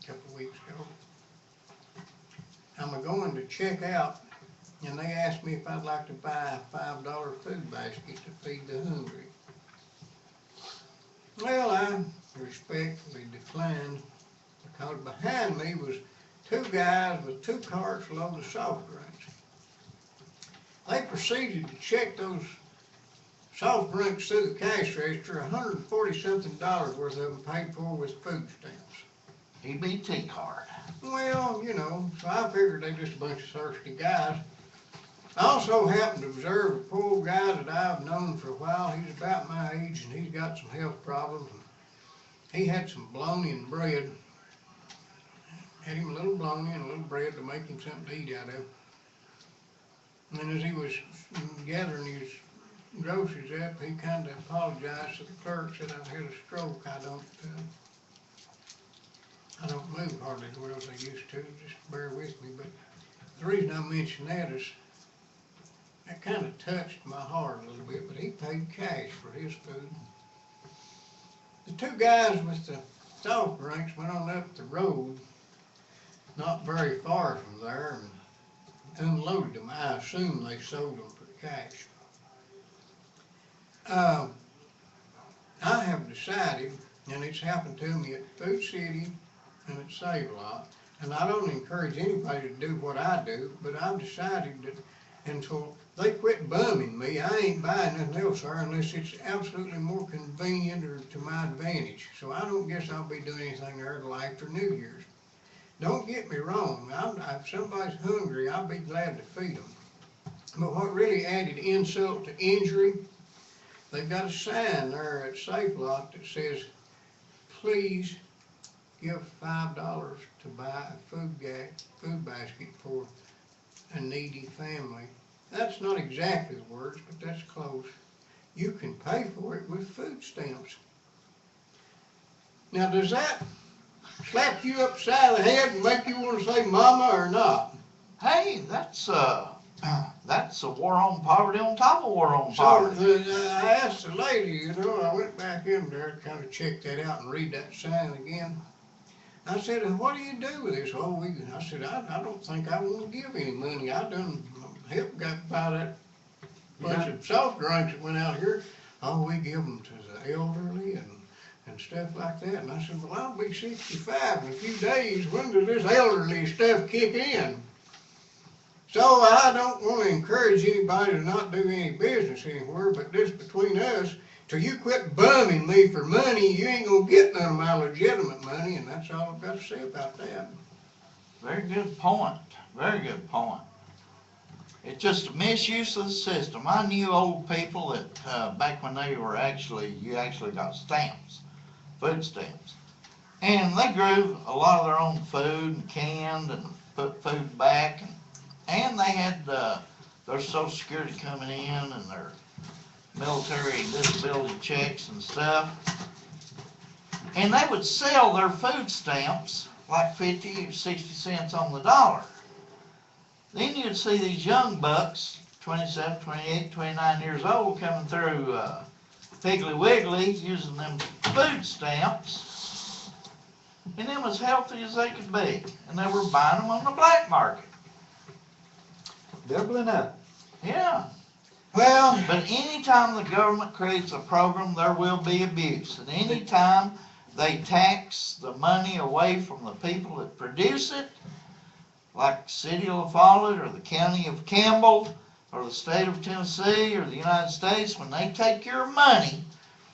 Speaker 2: a couple of weeks ago. I'm going to check out, and they asked me if I'd like to buy a $5 food basket to feed the hungry. Well, I respectfully declined, because behind me was 2 guys with 2 carts loaded of soft drinks. They proceeded to check those soft drinks through the cash register, $140-something worth of them paid for with food stamps.
Speaker 3: EBT card.
Speaker 2: Well, you know, so I figured they just a bunch of thirsty guys. I also happened to observe a poor guy that I've known for a while. He's about my age and he's got some health problems. He had some bologna and bread. Had him a little bologna and a little bread to make him something to eat out of. And then as he was gathering his groceries up, he kind of apologized to the clerk, said, "I've had a stroke. I don't move hardly as well as I used to. Just bear with me." But the reason I mention that is that kind of touched my heart a little bit. But he paid cash for his food. The 2 guys with the soft drinks went on up the road, not very far from there, and unloaded them. I assume they sold them for cash. I have decided, and it's happened to me at Food City and at Save-A-Lot, and I don't encourage anybody to do what I do, but I've decided that until they quit bumming me, I ain't buying nothing else there unless it's absolutely more convenient or to my advantage. So I don't guess I'll be doing anything there till after New Year's. Don't get me wrong, if somebody's hungry, I'll be glad to feed them. But what really added insult to injury, they've got a sign there at Save-A-Lot that says, "Please give $5 to buy a food basket for a needy family." That's not exactly the words, but that's close. You can pay for it with food stamps. Now, does that slap you upside the head and make you want to say mama or not?
Speaker 3: Hey, that's a war on poverty on top of war on poverty.
Speaker 2: So I asked the lady, you know, I went back in there to kind of check that out and read that sign again. I said, "What do you do with this whole week?" I said, I don't think I want to give any money. I done helped buy that bunch of soft drinks that went out here. Oh, we give them to the elderly and stuff like that. And I said, "Well, I'll be 65 in a few days. When does this elderly stuff kick in?" So I don't want to encourage anybody to not do any business anywhere, but just between us, till you quit bumming me for money, you ain't gonna get none of my legitimate money, and that's all I've got to say about that.
Speaker 3: Very good point. Very good point. It's just a misuse of the system. I knew old people that back when you actually got stamps, food stamps, and they grew a lot of their own food and canned and put food back, and they had their Social Security coming in and their military disability checks and stuff. And they would sell their food stamps like 50 or 60 cents on the dollar. Then you'd see these young bucks, 27, 28, 29 years old, coming through Piggly Wiggly using them food stamps. And them as healthy as they could be. And they were buying them on the black market.
Speaker 1: Doubling up.
Speaker 3: Yeah.
Speaker 2: Well,
Speaker 3: But anytime the government creates a program, there will be abuse. And anytime they tax the money away from the people that produce it, like the city of Follett or the county of Campbell or the state of Tennessee or the United States, when they take your money,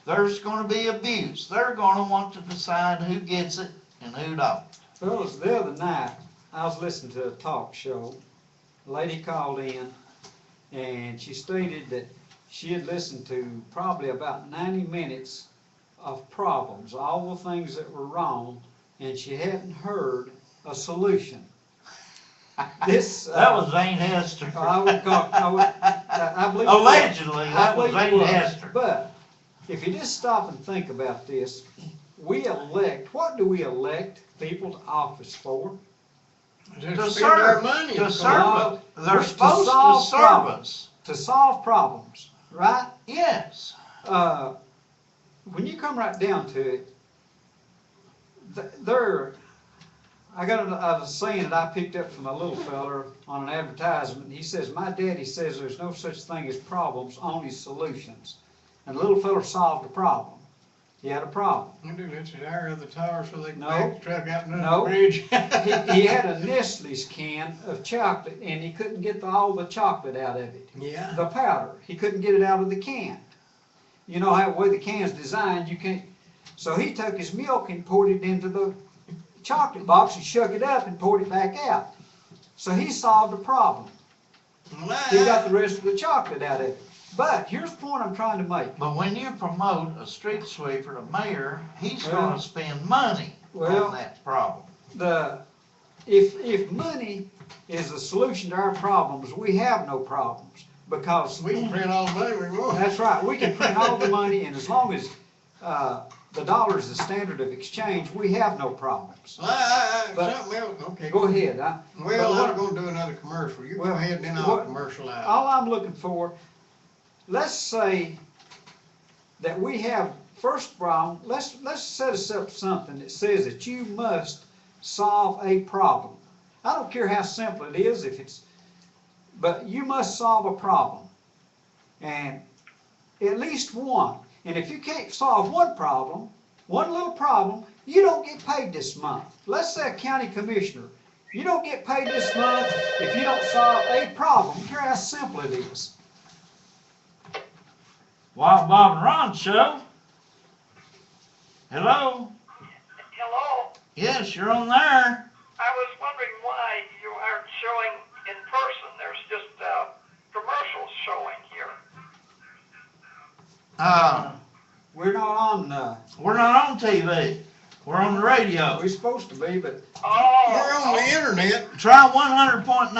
Speaker 3: there's going to be abuse. They're going to want to decide who gets it and who don't.
Speaker 1: Fellas, the other night, I was listening to a talk show. A lady called in, and she stated that she had listened to probably about 90 minutes of problems, all the things that were wrong, and she hadn't heard a solution. This
Speaker 3: That was Zane Hester.
Speaker 1: I believe
Speaker 3: Allegedly, that
Speaker 1: I
Speaker 3: was
Speaker 1: believe it
Speaker 3: Zane
Speaker 1: was.
Speaker 3: Hester.
Speaker 1: But if you just stop and think about this, what do we elect people to office for?
Speaker 3: To
Speaker 2: spend our
Speaker 3: serve,
Speaker 2: money.
Speaker 3: to
Speaker 2: of
Speaker 3: serve
Speaker 2: course.
Speaker 3: us. They're
Speaker 1: To
Speaker 3: supposed to
Speaker 1: solve
Speaker 3: serve
Speaker 1: problems.
Speaker 3: us.
Speaker 1: To solve problems, right?
Speaker 3: Yes.
Speaker 1: When you come right down to it, I got a saying that I picked up from a little feller on an advertisement. He says, my daddy says there's no such thing as problems, only solutions. And the little feller solved a problem. He had a problem.
Speaker 2: You do this at our other tower so they can
Speaker 1: No.
Speaker 2: back the truck out under
Speaker 1: No.
Speaker 2: the bridge.
Speaker 1: He had a Nestle's can of chocolate, and he couldn't get all the chocolate out of it.
Speaker 2: Yeah.
Speaker 1: The powder, he couldn't get it out of the can. You know how the way the can's designed, you can't. So he took his milk and poured it into the chocolate box and shook it up and poured it back out. So he solved a problem. He got the rest of the chocolate out of it. But here's the point I'm trying to make.
Speaker 3: But when you promote a street sweeper to mayor, he's
Speaker 1: Well,
Speaker 3: gonna spend money
Speaker 1: well,
Speaker 3: on that problem.
Speaker 1: If money is the solution to our problems, we have no problems, because
Speaker 2: We can print all the money we want.
Speaker 1: that's right, we can print all the money, and as long as the dollar is the standard of exchange, we have no problems. But-
Speaker 2: Something else, okay.
Speaker 1: Go ahead.
Speaker 2: Well,
Speaker 1: but
Speaker 2: I'm gonna do another commercial. You go
Speaker 1: Well,
Speaker 2: ahead, then I'll
Speaker 1: what-
Speaker 2: commercialize.
Speaker 1: All I'm looking for, let's say that we have, first problem, let's set us up something that says that you must solve a problem. I don't care how simple it is, but you must solve a problem. And at least one. And if you can't solve one problem, one little problem, you don't get paid this month. Let's say a county commissioner, you don't get paid this month if you don't solve a problem. Care how simple it is.
Speaker 3: Wild Bob and Ron show. Hello?
Speaker 5: Hello,
Speaker 3: Yes, you're on there.
Speaker 5: I was wondering why you aren't showing in person. There's just commercials showing here.
Speaker 1: We're not on,
Speaker 3: We're not on TV. We're on the radio.
Speaker 1: we're supposed to be, but
Speaker 2: We're on
Speaker 5: Oh,
Speaker 2: the internet,
Speaker 3: Try 100.9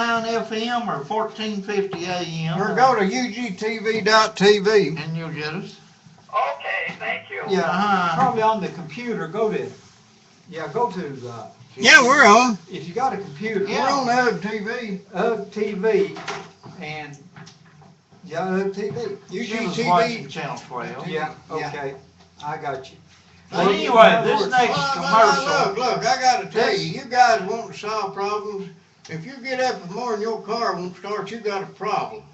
Speaker 3: FM or 1450 AM.
Speaker 2: or go to ugtv.tv.
Speaker 3: And you'll get us.
Speaker 5: okay, thank you.
Speaker 1: yeah,
Speaker 3: Uh-huh.
Speaker 1: probably on the computer, go to,
Speaker 2: Yeah, we're on.
Speaker 1: if you got a computer.
Speaker 2: We're on UG TV.
Speaker 1: UG TV, and, yeah, UG TV.
Speaker 3: Jim's
Speaker 2: UGTV.
Speaker 3: watching Channel 12.
Speaker 1: Yeah,
Speaker 2: Yeah.
Speaker 1: okay, I got you.
Speaker 3: Well, anyway, this
Speaker 1: Well,
Speaker 3: next commercial.
Speaker 2: Look, I gotta tell you, you guys want to solve problems. If you get up in the morning, your car won't start, you got a problem.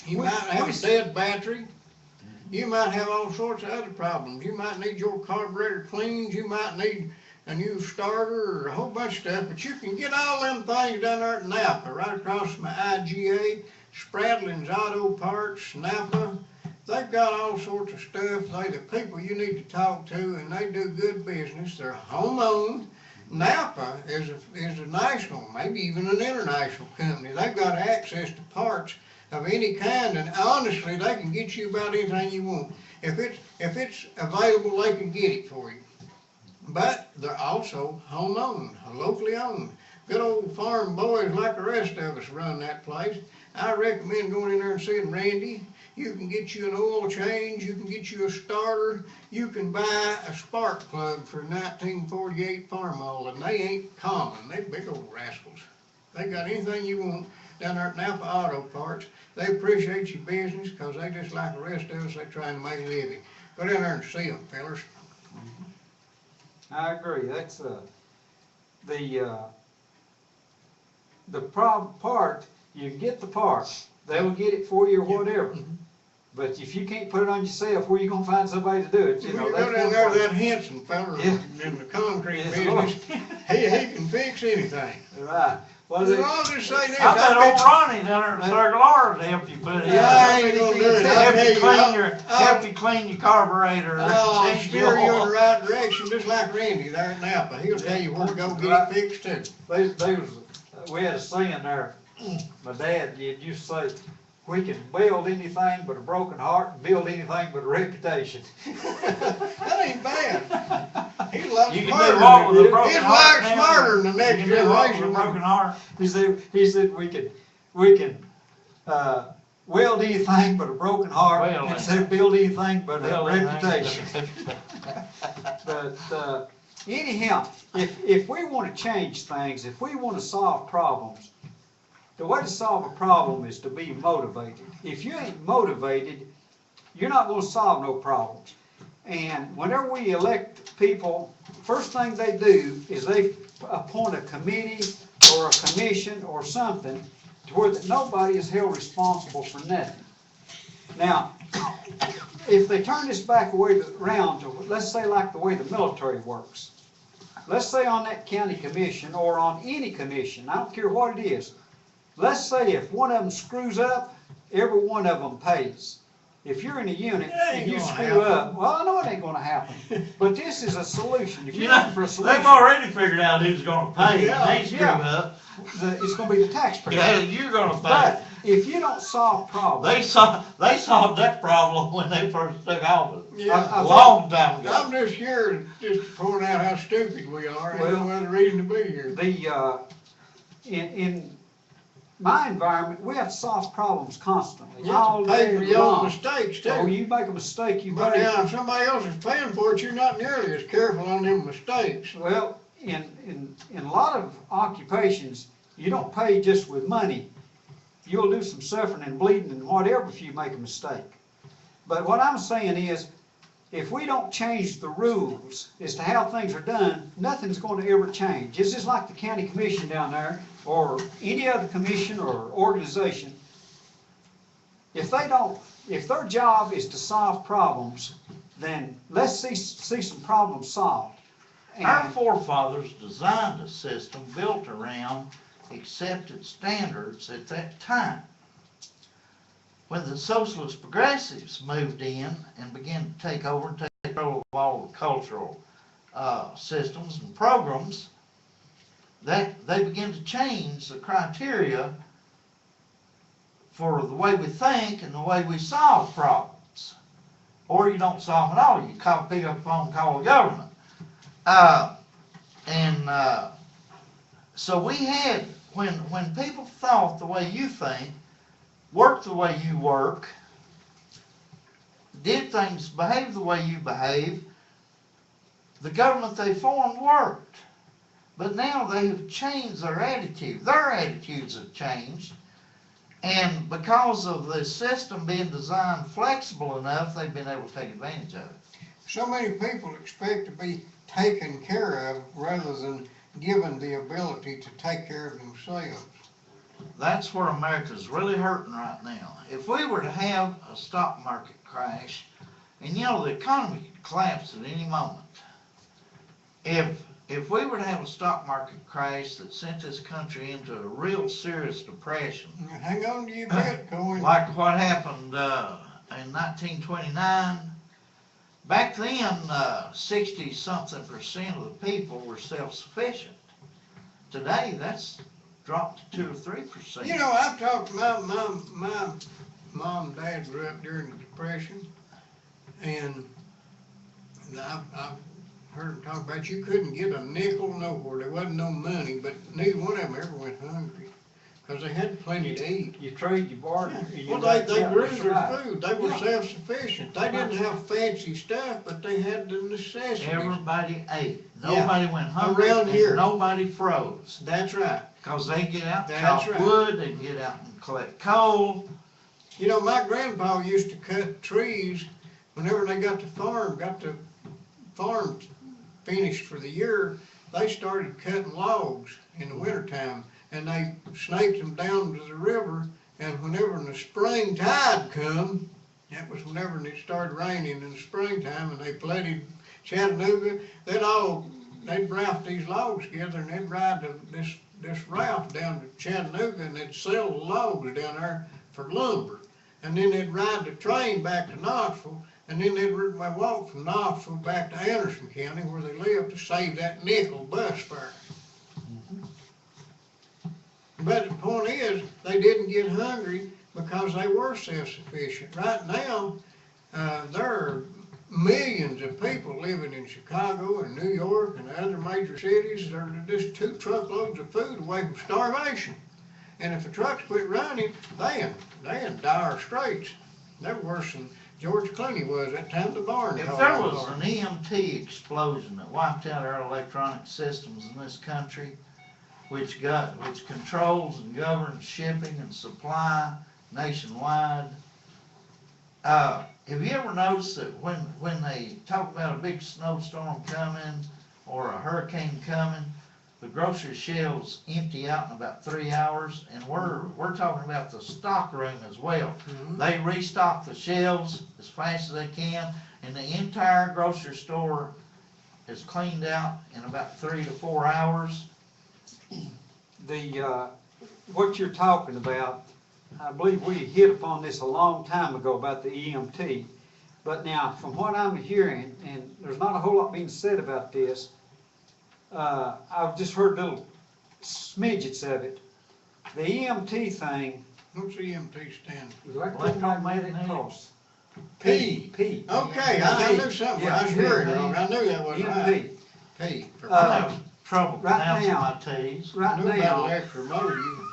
Speaker 2: You
Speaker 1: We-
Speaker 2: might have
Speaker 1: we-
Speaker 2: a dead battery. You might have all sorts of other problems. You might need your carburetor cleaned. You might need a new starter or a whole bunch of stuff. But you can get all them things done there at Napa, right across from the IGA, Spradlin's Auto Parts, Napa. They've got all sorts of stuff. They're the people you need to talk to, and they do good business. They're home-owned. Napa is a national, maybe even an international company. They've got access to parts of any kind, and honestly, they can get you about anything you want. If it's available, they can get it for you. But they're also home-owned, locally owned. Good old farm boys like the rest of us run that place. I recommend going in there and seeing Randy. you can get you an oil change, you can get you a starter, you can buy a spark plug for 1948 Farmall, and they ain't common, they big old rascals. They got anything you want down there at Napa Auto Parts. They appreciate your business, cause they just like the rest of us, they trying to make a living. Go down there and see them, fellers.
Speaker 1: I agree, that's, the problem part, you get the part, they'll get it for you or whatever. But if you can't put it on yourself, where you gonna find somebody to do it, you
Speaker 2: You
Speaker 1: know?
Speaker 2: go
Speaker 1: that's
Speaker 2: down
Speaker 1: one
Speaker 2: there
Speaker 1: part.
Speaker 2: to that Henson fella
Speaker 1: Yeah.
Speaker 2: in the concrete
Speaker 1: Yes,
Speaker 2: business, he can fix anything.
Speaker 1: Right, well,
Speaker 2: Well,
Speaker 1: they,
Speaker 2: I'll just say this,
Speaker 3: I bet
Speaker 2: I
Speaker 3: old
Speaker 2: bet
Speaker 3: Ronnie down there in Circle R would help you put it in.
Speaker 2: Yeah, I ain't gonna do it. I'll
Speaker 3: Help you
Speaker 2: tell
Speaker 3: clean
Speaker 2: I'll-
Speaker 3: help you clean your carburetor.
Speaker 2: I'll
Speaker 3: change
Speaker 2: steer you in
Speaker 3: oil.
Speaker 2: the right direction, just like Randy there at Napa. He'll tell you where to go get it fixed too.
Speaker 1: we had a saying there, my dad used to say, we can build anything but a broken heart and build anything but a reputation.
Speaker 2: That ain't bad. He's a lot
Speaker 3: You can
Speaker 2: smarter
Speaker 3: do what with a
Speaker 2: than,
Speaker 3: broken
Speaker 2: he's a
Speaker 3: heart
Speaker 2: lot
Speaker 3: now.
Speaker 2: smarter than the next
Speaker 3: You can do what with a
Speaker 2: generation.
Speaker 3: broken heart.
Speaker 1: He said we can weld anything but a broken heart
Speaker 3: Weld
Speaker 1: and said build anything but a
Speaker 3: Build anything.
Speaker 1: reputation. But anyhow, if we want to change things, if we want to solve problems, the way to solve a problem is to be motivated. If you ain't motivated, you're not going to solve no problems. And whenever we elect people, first thing they do is they appoint a committee or a commission or something to where that nobody is held responsible for nothing. Now, if they turn this back around to, let's say like the way the military works. Let's say on that county commission or on any commission, I don't care what it is. Let's say if one of them screws up, every one of them pays. If you're in a unit
Speaker 2: It ain't
Speaker 1: and you
Speaker 2: gonna
Speaker 1: screw up,
Speaker 2: happen.
Speaker 1: well, I know it ain't gonna happen, but this is a solution. If
Speaker 3: You
Speaker 1: you're
Speaker 3: know,
Speaker 1: looking for a
Speaker 3: they've
Speaker 1: solution,
Speaker 3: already figured out who's gonna pay,
Speaker 2: Yeah,
Speaker 3: they screw
Speaker 1: yeah.
Speaker 3: up.
Speaker 1: it's gonna be the taxpayer.
Speaker 3: Yeah, you're gonna pay.
Speaker 1: But if you don't solve problems,
Speaker 3: They solved that problem when they first took office,
Speaker 2: Yeah.
Speaker 3: a long time ago.
Speaker 2: I'm just here just to point out how stupid we are, and
Speaker 1: Well,
Speaker 2: no other reason to be here.
Speaker 1: in my environment, we have to solve problems constantly.
Speaker 2: You have
Speaker 1: all
Speaker 2: to pay
Speaker 1: day
Speaker 2: for your own
Speaker 1: long.
Speaker 2: mistakes
Speaker 1: So
Speaker 2: too.
Speaker 1: you make a mistake, you
Speaker 2: But
Speaker 1: pay.
Speaker 2: now, if somebody else is paying for it, you're not nearly as careful on them mistakes.
Speaker 1: Well, in a lot of occupations, you don't pay just with money. You'll do some suffering and bleeding and whatever if you make a mistake. But what I'm saying is, if we don't change the rules as to how things are done, nothing's going to ever change. It's just like the county commission down there, or any other commission or organization. If their job is to solve problems, then let's see some problems solved.
Speaker 3: Our
Speaker 1: And
Speaker 3: forefathers designed a system built around accepted standards at that time. When the socialist progressives moved in and began to take over and take control of all the cultural systems and programs, that they began to change the criteria for the way we think and the way we solve problems. Or you don't solve them at all, you pick up the phone and call the government. So we had, when people thought the way you think, worked the way you work, did things, behaved the way you behave, the government they formed worked. But now they have changed their attitude. Their attitudes have changed. And because of the system being designed flexible enough, they've been able to take advantage of it.
Speaker 2: So many people expect to be taken care of rather than given the ability to take care of themselves.
Speaker 3: That's where America's really hurting right now. If we were to have a stock market crash, and you know the economy could collapse at any moment. If we were to have a stock market crash that sent this country into a real serious depression,
Speaker 2: Hang on to your Bitcoin.
Speaker 3: like what happened in 1929, back then 60-something% of the people were self-sufficient. Today that's dropped to 2 or 3%.
Speaker 2: You know, I've talked to my mom and dad grew up during the Depression, and I've heard them talk about you couldn't get a nickel nowhere. There wasn't no money, but neither one of them ever went hungry. 'cause they had plenty to eat.
Speaker 1: You trade, you barter. you
Speaker 2: Well,
Speaker 1: like
Speaker 2: they
Speaker 1: that,
Speaker 2: grew
Speaker 1: you
Speaker 2: their
Speaker 1: survive.
Speaker 2: food, they were
Speaker 1: Yeah.
Speaker 2: self-sufficient, they didn't have fancy stuff, but they had the necessities.
Speaker 3: Everybody ate.
Speaker 2: Yeah.
Speaker 3: Nobody went hungry
Speaker 2: Around here.
Speaker 3: and nobody froze.
Speaker 2: That's right.
Speaker 3: Cause they get out and
Speaker 2: That's
Speaker 3: chop
Speaker 2: right.
Speaker 3: wood, they get out and collect coal.
Speaker 2: You know, my grandpa used to cut trees whenever they got the farm finished for the year. They started cutting logs in the wintertime, and they snaked them down to the river, and whenever the spring tide come, that was whenever it started raining in the springtime, and they flooded Chattanooga, they'd raft these logs together, and they'd ride this raft down to Chattanooga, and they'd sell the logs down there for lumber. And then they'd ride the train back to Knoxville, and then they'd walk from Knoxville back to Anderson County where they lived to save that nickel bus fare. But the point is, they didn't get hungry because they were self-sufficient. Right now, there are millions of people living in Chicago and New York and other major cities that are just 2 truckloads of food away from starvation. And if the trucks quit running, they in dire straits. They're worse than George Clooney was that time the barn.
Speaker 3: If
Speaker 2: caught
Speaker 3: there
Speaker 2: on
Speaker 3: was
Speaker 2: fire.
Speaker 3: an EMT explosion that wiped out our electronic systems in this country, which controls and governs shipping and supply nationwide, have you ever noticed that when they talk about a big snowstorm coming or a hurricane coming, the grocery shelves empty out in about 3 hours, and we're talking about the stock room as well.
Speaker 2: Mhm.
Speaker 3: They restock the shelves as fast as they can, and the entire grocery store is cleaned out in about 3 to 4 hours.
Speaker 1: What you're talking about, I believe we hit upon this a long time ago about the EMT. But now, from what I'm hearing, and there's not a whole lot being said about this, I've just heard little smidgets of it. The EMT thing,
Speaker 2: What's EMT stand?
Speaker 1: electromagnetic pulse.
Speaker 2: P.
Speaker 1: P.
Speaker 2: Okay, I knew something, I was hearing it wrong, I knew that wasn't right.
Speaker 1: EMT.
Speaker 2: P. for
Speaker 3: I
Speaker 1: Uh,
Speaker 3: have trouble
Speaker 1: right
Speaker 3: pronouncing
Speaker 1: now-
Speaker 3: my T's.
Speaker 1: Right
Speaker 2: I knew about
Speaker 1: now,
Speaker 2: electromotive.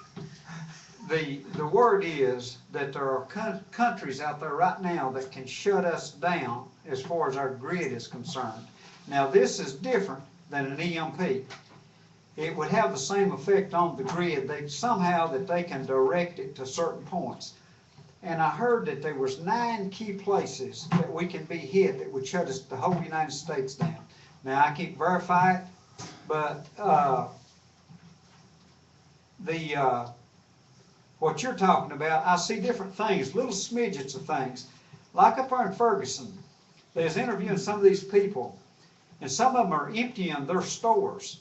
Speaker 1: the word is that there are countries out there right now that can shut us down as far as our grid is concerned. Now, this is different than an EMP. It would have the same effect on the grid. Somehow that they can direct it to certain points. And I heard that there was 9 key places that we can be hit that would shut us, the whole United States down. Now, I can't verify it, but what you're talking about, I see different things, little smidgets of things. Like up there in Ferguson, they was interviewing some of these people, and some of them are emptying their stores.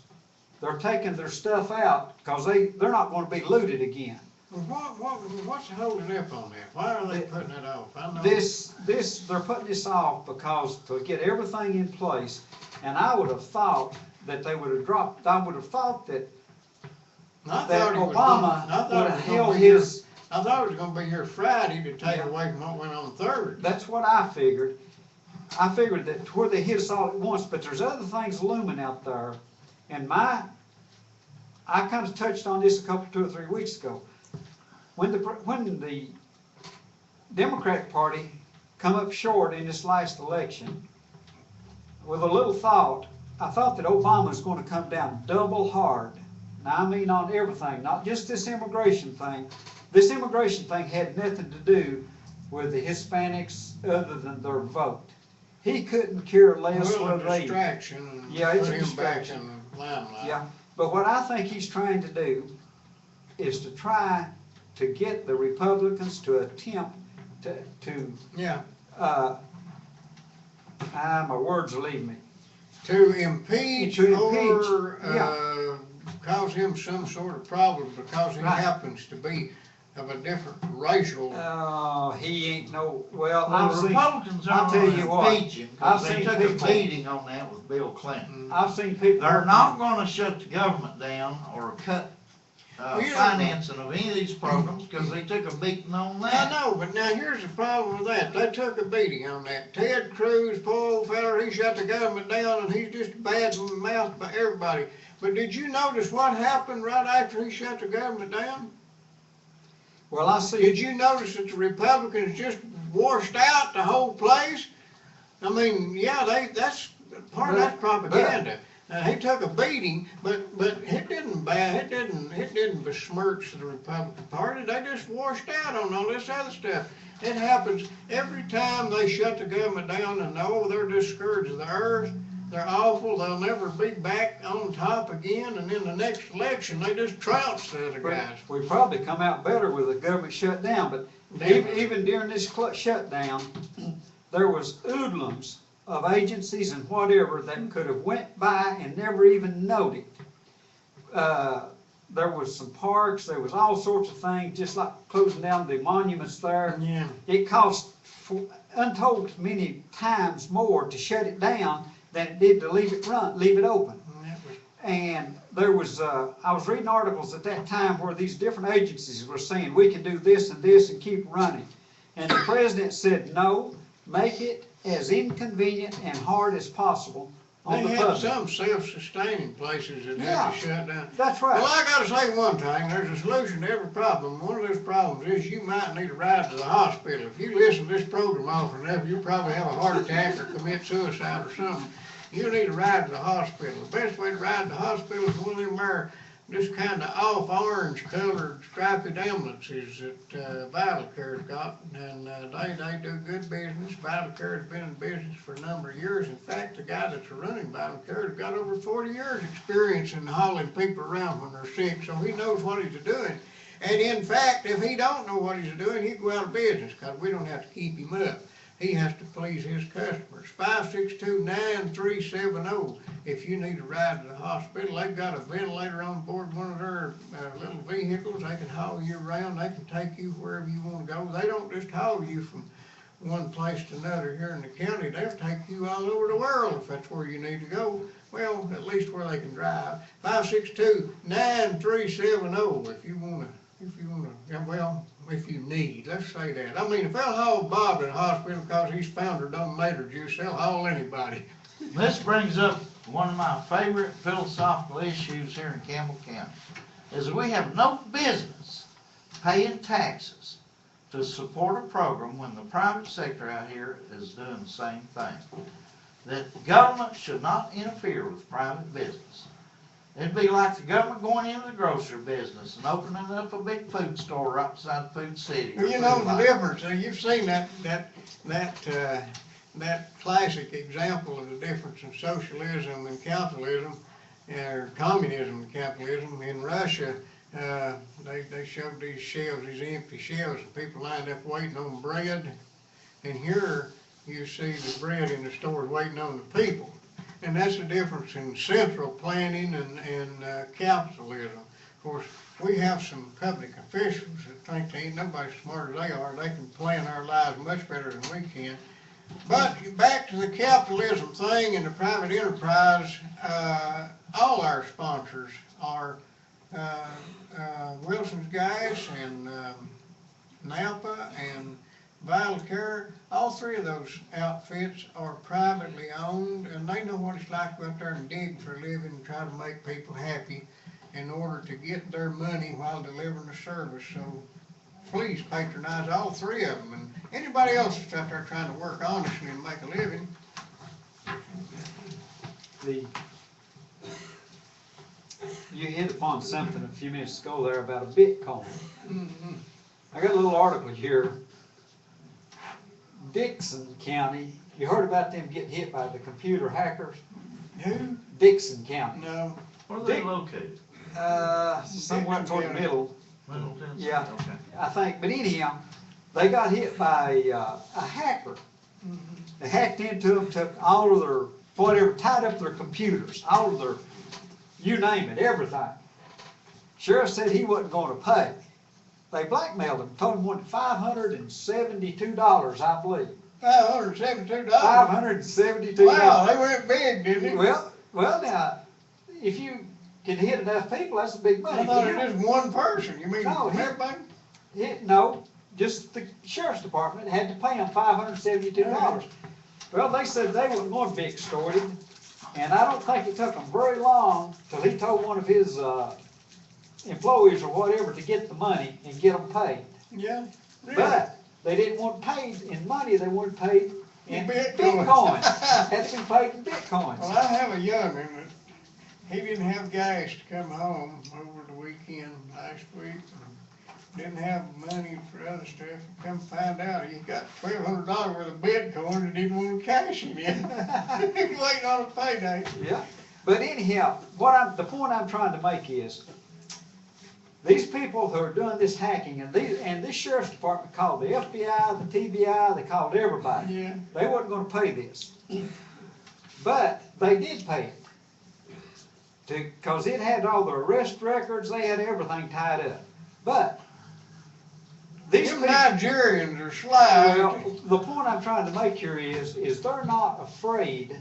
Speaker 1: They're taking their stuff out because they're not going to be looted again.
Speaker 2: What's holding up on that? Why are they putting it off? I know.
Speaker 1: They're putting this off because to get everything in place, and I would have thought that they would have dropped, I would have thought that
Speaker 2: I
Speaker 1: that
Speaker 2: thought it was
Speaker 1: Obama
Speaker 2: gonna- I thought
Speaker 1: would
Speaker 2: it
Speaker 1: have
Speaker 2: was gonna
Speaker 1: held
Speaker 2: be here-
Speaker 1: his,
Speaker 2: I thought it was gonna be here Friday to take
Speaker 1: Yeah.
Speaker 2: away from what went on Thursday.
Speaker 1: that's what I figured. I figured that where they hit us all at once, but there's other things looming out there. And I kind of touched on this 2 or 3 weeks ago. When the Democratic Party come up short in this last election, with a little thought, I thought that Obama was going to come down double hard. Now, I mean on everything, not just this immigration thing. This immigration thing had nothing to do with the Hispanics other than their vote. He couldn't care less
Speaker 2: Well,
Speaker 1: whether
Speaker 2: a
Speaker 1: they.
Speaker 2: distraction and
Speaker 1: Yeah, it's
Speaker 2: put
Speaker 1: a
Speaker 2: him back
Speaker 1: distraction.
Speaker 2: in the limelight.
Speaker 1: Yeah, but what I think he's trying to do is to try to get the Republicans to attempt to
Speaker 2: Yeah,
Speaker 1: my words leave me.
Speaker 2: to impeach
Speaker 1: To impeach,
Speaker 2: or,
Speaker 1: yeah.
Speaker 2: cause him some sort of problem because he
Speaker 1: Right.
Speaker 2: happens to be of a different racial.
Speaker 1: He ain't no, well,
Speaker 3: Well,
Speaker 1: I've
Speaker 3: the
Speaker 1: seen,
Speaker 3: Republicans
Speaker 1: I'll
Speaker 3: aren't
Speaker 1: tell
Speaker 3: gonna
Speaker 1: you what,
Speaker 3: impeach him,
Speaker 1: I've
Speaker 3: cause they
Speaker 1: seen
Speaker 3: took a
Speaker 1: people-
Speaker 3: beating on that with Bill Clinton.
Speaker 1: I've seen people.
Speaker 3: They're not gonna shut the government down or cut,
Speaker 2: Yeah.
Speaker 3: financing of any of these programs, cause they took a beating on
Speaker 2: I
Speaker 3: that.
Speaker 2: know, but now here's the problem with that. They took a beating on that. Ted Cruz, poor old feller, he shut the government down and he's just bad mouthed by everybody. But did you notice what happened right after he shut the government down?
Speaker 1: Well, I see.
Speaker 2: Did you notice that the Republicans just washed out the whole place? I mean, yeah, that's part of that propaganda. He took a beating, but it didn't besmirch the Republican Party. They just washed out on all this other stuff. It happens every time they shut the government down and they're just scourge of the earth. They're awful. They'll never be back on top again. And in the next election, they just trounce the other guys.
Speaker 1: We probably come out better with the government shut down, but even during this shutdown, there was oodlums of agencies and whatever that could have went by and never even noted. There was some parks, there was all sorts of things, just like closing down the monuments there.
Speaker 2: Yeah.
Speaker 1: It cost untold many times more to shut it down than it did to leave it open. And there was, I was reading articles at that time where these different agencies were saying, we can do this and keep running. And the president said, no, make it as inconvenient and hard as possible on the
Speaker 2: They had
Speaker 1: public.
Speaker 2: some self-sustaining places that had to shut down.
Speaker 1: That's right.
Speaker 2: Well, I gotta say one thing, there's a solution to every problem. One of those problems is you might need a ride to the hospital. If you listen to this program often enough, you'll probably have a heart attack or commit suicide or something. You need a ride to the hospital. The best way to ride to the hospital is one of them there, just kind of off orange colored striped ambulances that Vital Care's got, and they do good business. Vital Care's been in business for a number of years. In fact, the guy that's running Vital Care's got over 40 years experience in hauling people around when they're sick, so he knows what he's doing. And in fact, if he don't know what he's doing, he'd go out of business, because we don't have to keep him up. He has to please his customers. 562-9370. If you need a ride to the hospital, they've got a ventilator on board one of their little vehicles. They can haul you around. They can take you wherever you want to go. They don't just haul you from one place to another here in the county. They'll take you all over the world if that's where you need to go. Well, at least where they can drive. 562-9370. If you need, let's say that. I mean, if they'll haul Bob to the hospital because he's found or done tomato juice, they'll haul anybody.
Speaker 3: This brings up one of my favorite philosophical issues here in Campbell County, is that we have no business paying taxes to support a program when the private sector out here is doing the same thing. That the government should not interfere with private business. It'd be like the government going into the grocery business and opening up a big food store right beside Food City.
Speaker 2: Well, you know the difference. You've seen that classic example of the difference in socialism and capitalism, or communism and capitalism. In Russia, they showed these shelves, these empty shelves, and people lined up waiting on bread. And here you see the bread in the stores waiting on the people. And that's the difference in central planning and capitalism. Of course, we have some public officials that think they ain't nobody as smart as they are. They can plan our lives much better than we can. But back to the capitalism thing and the private enterprise, all our sponsors are Wilson's Gas and Napa and Vital Care. All three of those outfits are privately owned, and they know what it's like to go out there and dig for a living and try to make people happy in order to get their money while delivering the service. So please patronize all three of them, and anybody else that's out there trying to work honestly and make a living.
Speaker 1: You hit upon something a few minutes ago there about a Bitcoin.
Speaker 2: Mm-hmm.
Speaker 1: I got a little article here. Dixon County, you heard about them getting hit by the computer hackers?
Speaker 2: Who?
Speaker 1: Dixon County.
Speaker 2: No.
Speaker 3: Where are they located?
Speaker 1: Somewhere toward the middle.
Speaker 3: Middleton?
Speaker 1: Yeah.
Speaker 3: Okay.
Speaker 1: I think, but anyhow, they got hit by a hacker.
Speaker 2: Mm-hmm.
Speaker 1: They hacked into them, took all of their, whatever, tied up their computers, all of their, you name it, everything. Sheriff said he wasn't going to pay. They blackmailed him, told him he wanted $572, I believe.
Speaker 2: $572?
Speaker 1: $572.
Speaker 2: Wow, they went big, didn't they?
Speaker 1: Well, now, if you can hit enough people, that's a big money.
Speaker 2: I thought it was just one person. You mean
Speaker 1: No,
Speaker 2: everybody?
Speaker 1: No, just the sheriff's department had to pay him $572. Well, they said they weren't going to be extorted, and I don't think it took them very long till he told one of his employees or whatever to get the money and get them paid.
Speaker 2: Yeah, really.
Speaker 1: But they didn't want paid in money, they wanted paid in
Speaker 2: Bitcoin.
Speaker 1: Bitcoin. Had to be paid in Bitcoins.
Speaker 2: Well, I have a young'un that, he didn't have gas to come home over the weekend last week. And didn't have money for other stuff. Come find out, he got $1,200 worth of Bitcoin and didn't want to cash it in. He's waiting on a payday.
Speaker 1: Yeah, but anyhow, the point I'm trying to make is, these people who are doing this hacking, and this sheriff's department called the FBI, the TBI, they called everybody.
Speaker 2: Yeah.
Speaker 1: They wasn't gonna pay this. But they did pay it. Cause it had all the arrest records, they had everything tied up. But these
Speaker 2: Them
Speaker 1: people,
Speaker 2: Nigerians are sly.
Speaker 1: well, the point I'm trying to make here is they're not afraid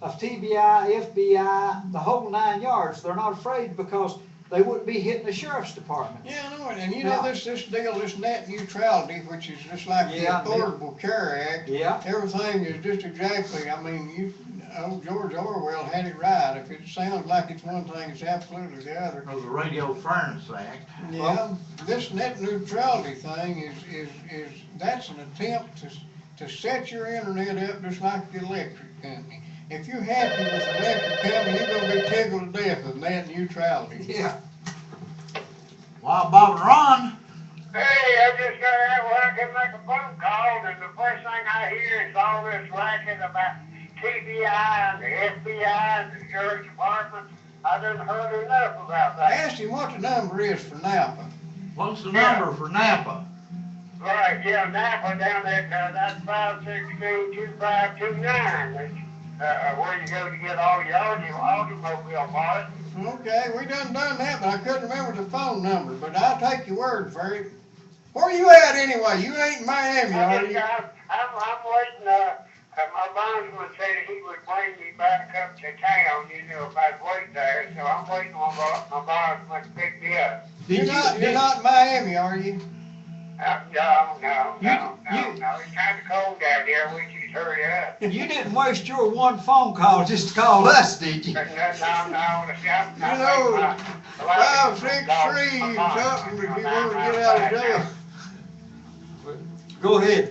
Speaker 1: of TBI, FBI, the whole 9 yards. They're not afraid because they wouldn't be hitting the sheriff's department.
Speaker 2: Yeah, I know it, and you know, this deal, this net neutrality, which is just like the
Speaker 1: Yeah,
Speaker 2: Affordable Care Act.
Speaker 1: Yeah.
Speaker 2: Everything is just exactly, I mean, old George Orwell had it right. If it sounds like it's one thing, it's absolutely the other.
Speaker 3: Of the Radio Fairness Act.
Speaker 2: Yeah, this net neutrality thing is, that's an attempt to set your internet up just like the electric company. If you're happy with the electric company, you're gonna be tickled to death of net neutrality.
Speaker 1: Yeah.
Speaker 3: Well, Bob and Ron,
Speaker 5: Hey, I just got out where I can make a phone call, and the first thing I hear is all this racket about TBI and the FBI and the Sheriff's Department. I done heard enough about that.
Speaker 2: Ask him what the number is for Napa.
Speaker 3: what's the number for Napa?
Speaker 5: Right, yeah, Napa down there, that's 562-2529. Where you go to get all your automobile parts.
Speaker 2: Okay, we done that, but I couldn't remember the phone number, but I'll take your word for it. Where you at anyway? You ain't in Miami, are you?
Speaker 5: I'm waiting, my bondsman said he would bring me back up to town, if I'd wait there, so I'm waiting on my bondsman to pick me up.
Speaker 2: You're not in Miami, are you?
Speaker 5: No, it's kinda cold out here, we just hurry up.
Speaker 1: You didn't waste your one phone call just to call us, did you?
Speaker 5: No,
Speaker 2: You know, 563 something if you want to get out of jail.
Speaker 1: Go ahead.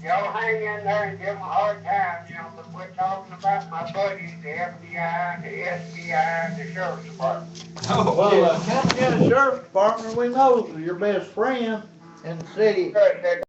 Speaker 5: Y'all hang in there and give them a hard time, but we're talking about my buddies, the FBI, the SBI, and the Sheriff's Department.
Speaker 1: Oh,
Speaker 3: Well,
Speaker 1: yeah.
Speaker 3: County Sheriff's Department, we know is your best friend in the city.
Speaker 5: Good,